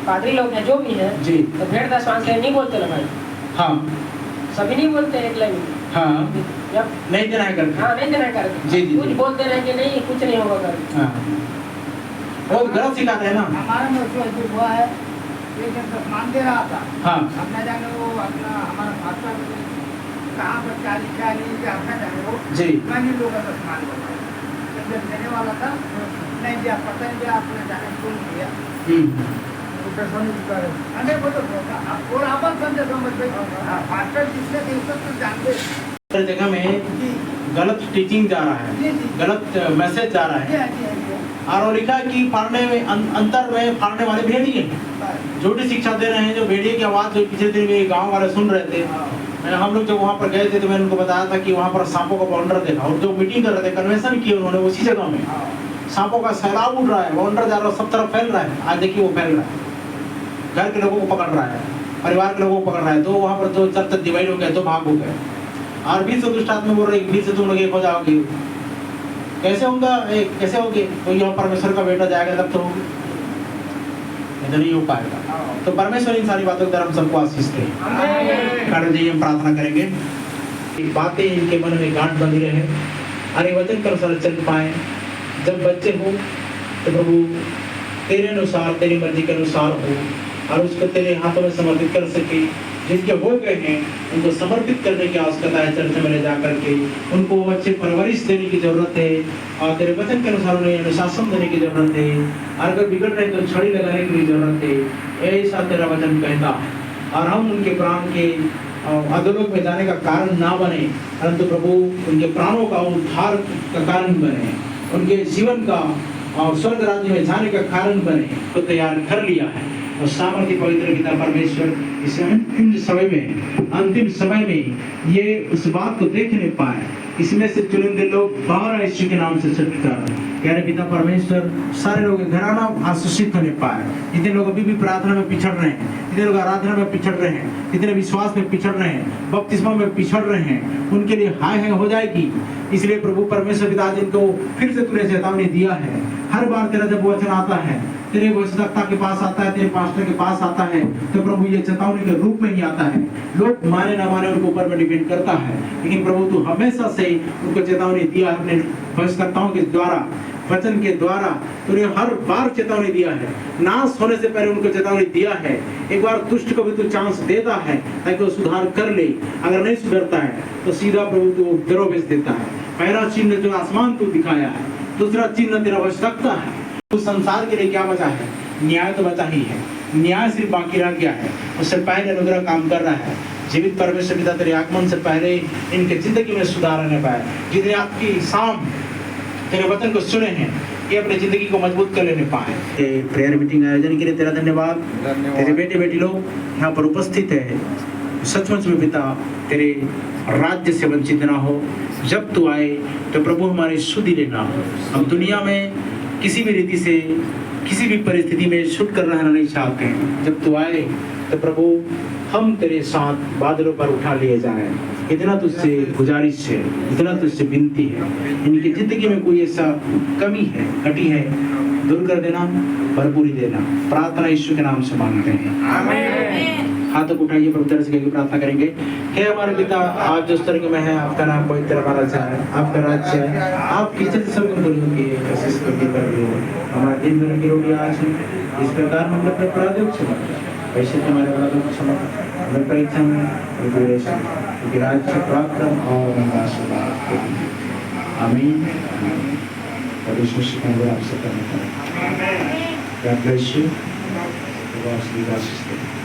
Speaker 4: पादरी लोग हैं, जो भी हैं,
Speaker 1: जी
Speaker 4: तो भेड़ दशमांश नहीं बोलते ना भाई?
Speaker 1: हाँ
Speaker 4: सभी नहीं बोलते एक लाइन में।
Speaker 1: हाँ
Speaker 4: जब
Speaker 1: नहीं देना है करके।
Speaker 4: हाँ नहीं देना करके,
Speaker 1: जी, जी,
Speaker 4: कुछ
Speaker 1: जी।
Speaker 4: बोलते रहे कि नहीं कुछ नहीं होगा करके।
Speaker 1: हाँ बहुत गलत सिखाते हैं ना।
Speaker 5: हमारे में उसको ऐसे हुआ है, एक जन दशमान दे रहा था।
Speaker 1: हाँ
Speaker 5: अब न जाने वो अपना हमारा भाषा कहाँ पर क्या लिखा है, क्या अपना जाने वो
Speaker 1: जी
Speaker 5: मैंने लोगों का दशमान बोला। जब देने वाला था नहीं दिया, पता नहीं दिया, अपने जाने कौन दिया। अरे वो तो और आपस समझे समझ भाषा जिसने थे उसको तो जानते।
Speaker 1: हर जगह में
Speaker 5: जी
Speaker 1: गलत टीचिंग जा रहा है,
Speaker 5: जी जी
Speaker 1: गलत मैसेज जा रहा
Speaker 5: जी
Speaker 1: है।
Speaker 5: हाँ, जी हाँ, जी
Speaker 1: और वो लिखा है कि फाड़ने में अंतर में फाड़ने वाले भेड़िए
Speaker 5: हाँ।
Speaker 1: झूठी शिक्षा दे रहे हैं। जो भेड़िए की आवाज़ जो पिछले दिन मेरे गांव वाले सुन रहे थे, हम लोग जब वहाँ पर गए थे तो मैंने उनको बताया था कि वहाँ पर सांपों का बाउंडर देखा, और जो मीटिंग कर रहे थे, कन्वेंशन किए उन्होंने उसी जगह में, सांपों का सैलाब उठ रहा है, बाउंडर जा रहा है, सब तरफ फैल रहा है। आज देखिए वो फैल रहा है, घर के लोगों को पकड़ रहा है, परिवार के लोगों को पकड़ रहा है। तो वहाँ पर जो चर्च डिवाइड हो गए, तो भाग हो गए, और 20 से दुष्ट आत्मा बोल रहे हैं 20 से तुम लोग एक हो जाओगे। कैसे होगा? कैसे होगे? तो यहाँ परमेश्वर का बेटा जाएगा तब तो होगा, नहीं हो पाएगा। तो परमेश्वर इन सारी बातों के द्वारा हम सबको आशीष दे। खड़े जाइए, हम प्रार्थना करेंगे। बातें इनके मन में गांठ बंधी रहे, अरे वचन के अनुसार चल पाए। जब बच्चे हो तो प्रभु तेरे अनुसार, तेरी मर्जी के अनुसार हो, और उसको तेरे हाथों में समर्पित कर सके। जिनके हो गए हैं उनको समर्पित करने की आवश्यकता है, चर्च में ले जाकर के उनको अच्छे परवरिश देने की जरूरत है, और तेरे वचन के अनुसार उन्हें अनुशासन देने की जरूरत है। और अगर बिगड़ रहे तो छड़ी लगाने की भी जरूरत है, ऐसा तेरा वचन कहता। और हम उनके प्राण के अधोलोक में जाने का कारण ना बने, परंतु प्रभु उनके प्राणों का उद्धार का कारण बने, उनके जीवन का और स्वर्ग राज्य में जाने का कारण बने। तो तैयार कर लिया है, और सामर्थ्य पवित्र पिता परमेश्वर इस अंतिम समय में ये उस बात को देखने पाए, इसमें से चुनिंदे लोग बाहर यीशु के नाम से छुटकारा। प्यारे पिता परमेश्वर, सारे लोग घराना आशीषित होने पाए। जितने लोग अभी भी प्रार्थना में पिछड़ रहे हैं, जितने लोग आराधना में पिछड़ रहे हैं, जितने विश्वास में पिछड़ रहे हैं, बपतिस्मा में पिछड़ रहे हैं, उनके लिए हाय हो जाएगी। इसलिए प्रभु परमेश्वर पिता, जिनको फिर से तूने चेतावनी दिया है, हर बार तेरा जब वचन आता है, तेरे भविष्यवक्ता के पास आता है, तेरे पास्टर के पास आता है, तो प्रभु ये चेतावनी के रूप में ही आता है। लोग माने ना माने उनके ऊपर में डिपेंड करता है, लेकिन प्रभु तू हमेशा से उनको चेतावनी दिया है। अपने भविष्यवक्ताओं के द्वारा, वचन के द्वारा तूने हर बार चेतावनी दिया है। नाश होने से पहले उनको चेतावनी दिया है। एक बार दुष्ट को भी तू चांस देता है ताकि वो सुधार कर ले। अगर नहीं सुधरता है तो सीधा प्रभु तू दरो भेज देता है। पहला चिन्ह जो आसमान तू दिखाया है, दूसरा चिन्ह तेरा भविष्यवक्ता है। उस संसार के लिए क्या बचा है? न्याय तो बचा ही है, न्याय सिर्फ बाकी रह गया है। उससे पहले अनुग्रह काम कर रहा है। जीवित परमेश्वर पिता, तेरे आगमन से पहले इनके जिंदगी में सुधार आने पाए। जितने आपकी शाम तेरे वचन को सुने हैं, ये अपनी जिंदगी को मजबूत कर लेने पाए। प्रेयर मीटिंग आयोजन के लिए तेरा धन्यवाद। तेरे बेटे बेटी लोग यहाँ पर उपस्थित है, सचमुच में पिता तेरे राज्य से वंचित ना हो। जब तू आए तो प्रभु हमारी सुधि लेना। हम दुनिया में किसी भी रीति से, किसी भी परिस्थिति में छूट कर रहना नहीं चाहते हैं। जब तू आए तो प्रभु हम तेरे साथ बादलों पर उठा लिए जाएं। इतना तुझसे गुजारिश है, इतना तुझसे विनती है। इनकी जिंदगी में कोई ऐसा कमी है, घटी है, दूर कर देना, भरपूरी देना। प्रार्थना यीशु के नाम से मांगते हैं, आमीन। हाथों को उठाइए, प्रभु तरह से प्रार्थना करेंगे। हे हमारे पिता, आप जो स्वर्ग में हैं, आपका नाम पवित्र माना जाए, आपका राज्य है, आपकी इच्छा स्वर्ग में पूरी होती है, ऐसे स्वर्ग में कर दो। हमारा दिन भर की रोटी आज है, इस प्रकार हम अपने अपराधों को क्षमा करें, वैसे हमारे अपराधों को क्षमा करें। हमें परीक्षा में क्योंकि राज्य पराक्रम और आमीन। परमेश्वर आपसे करने
Speaker 6: God bless you. God bless you.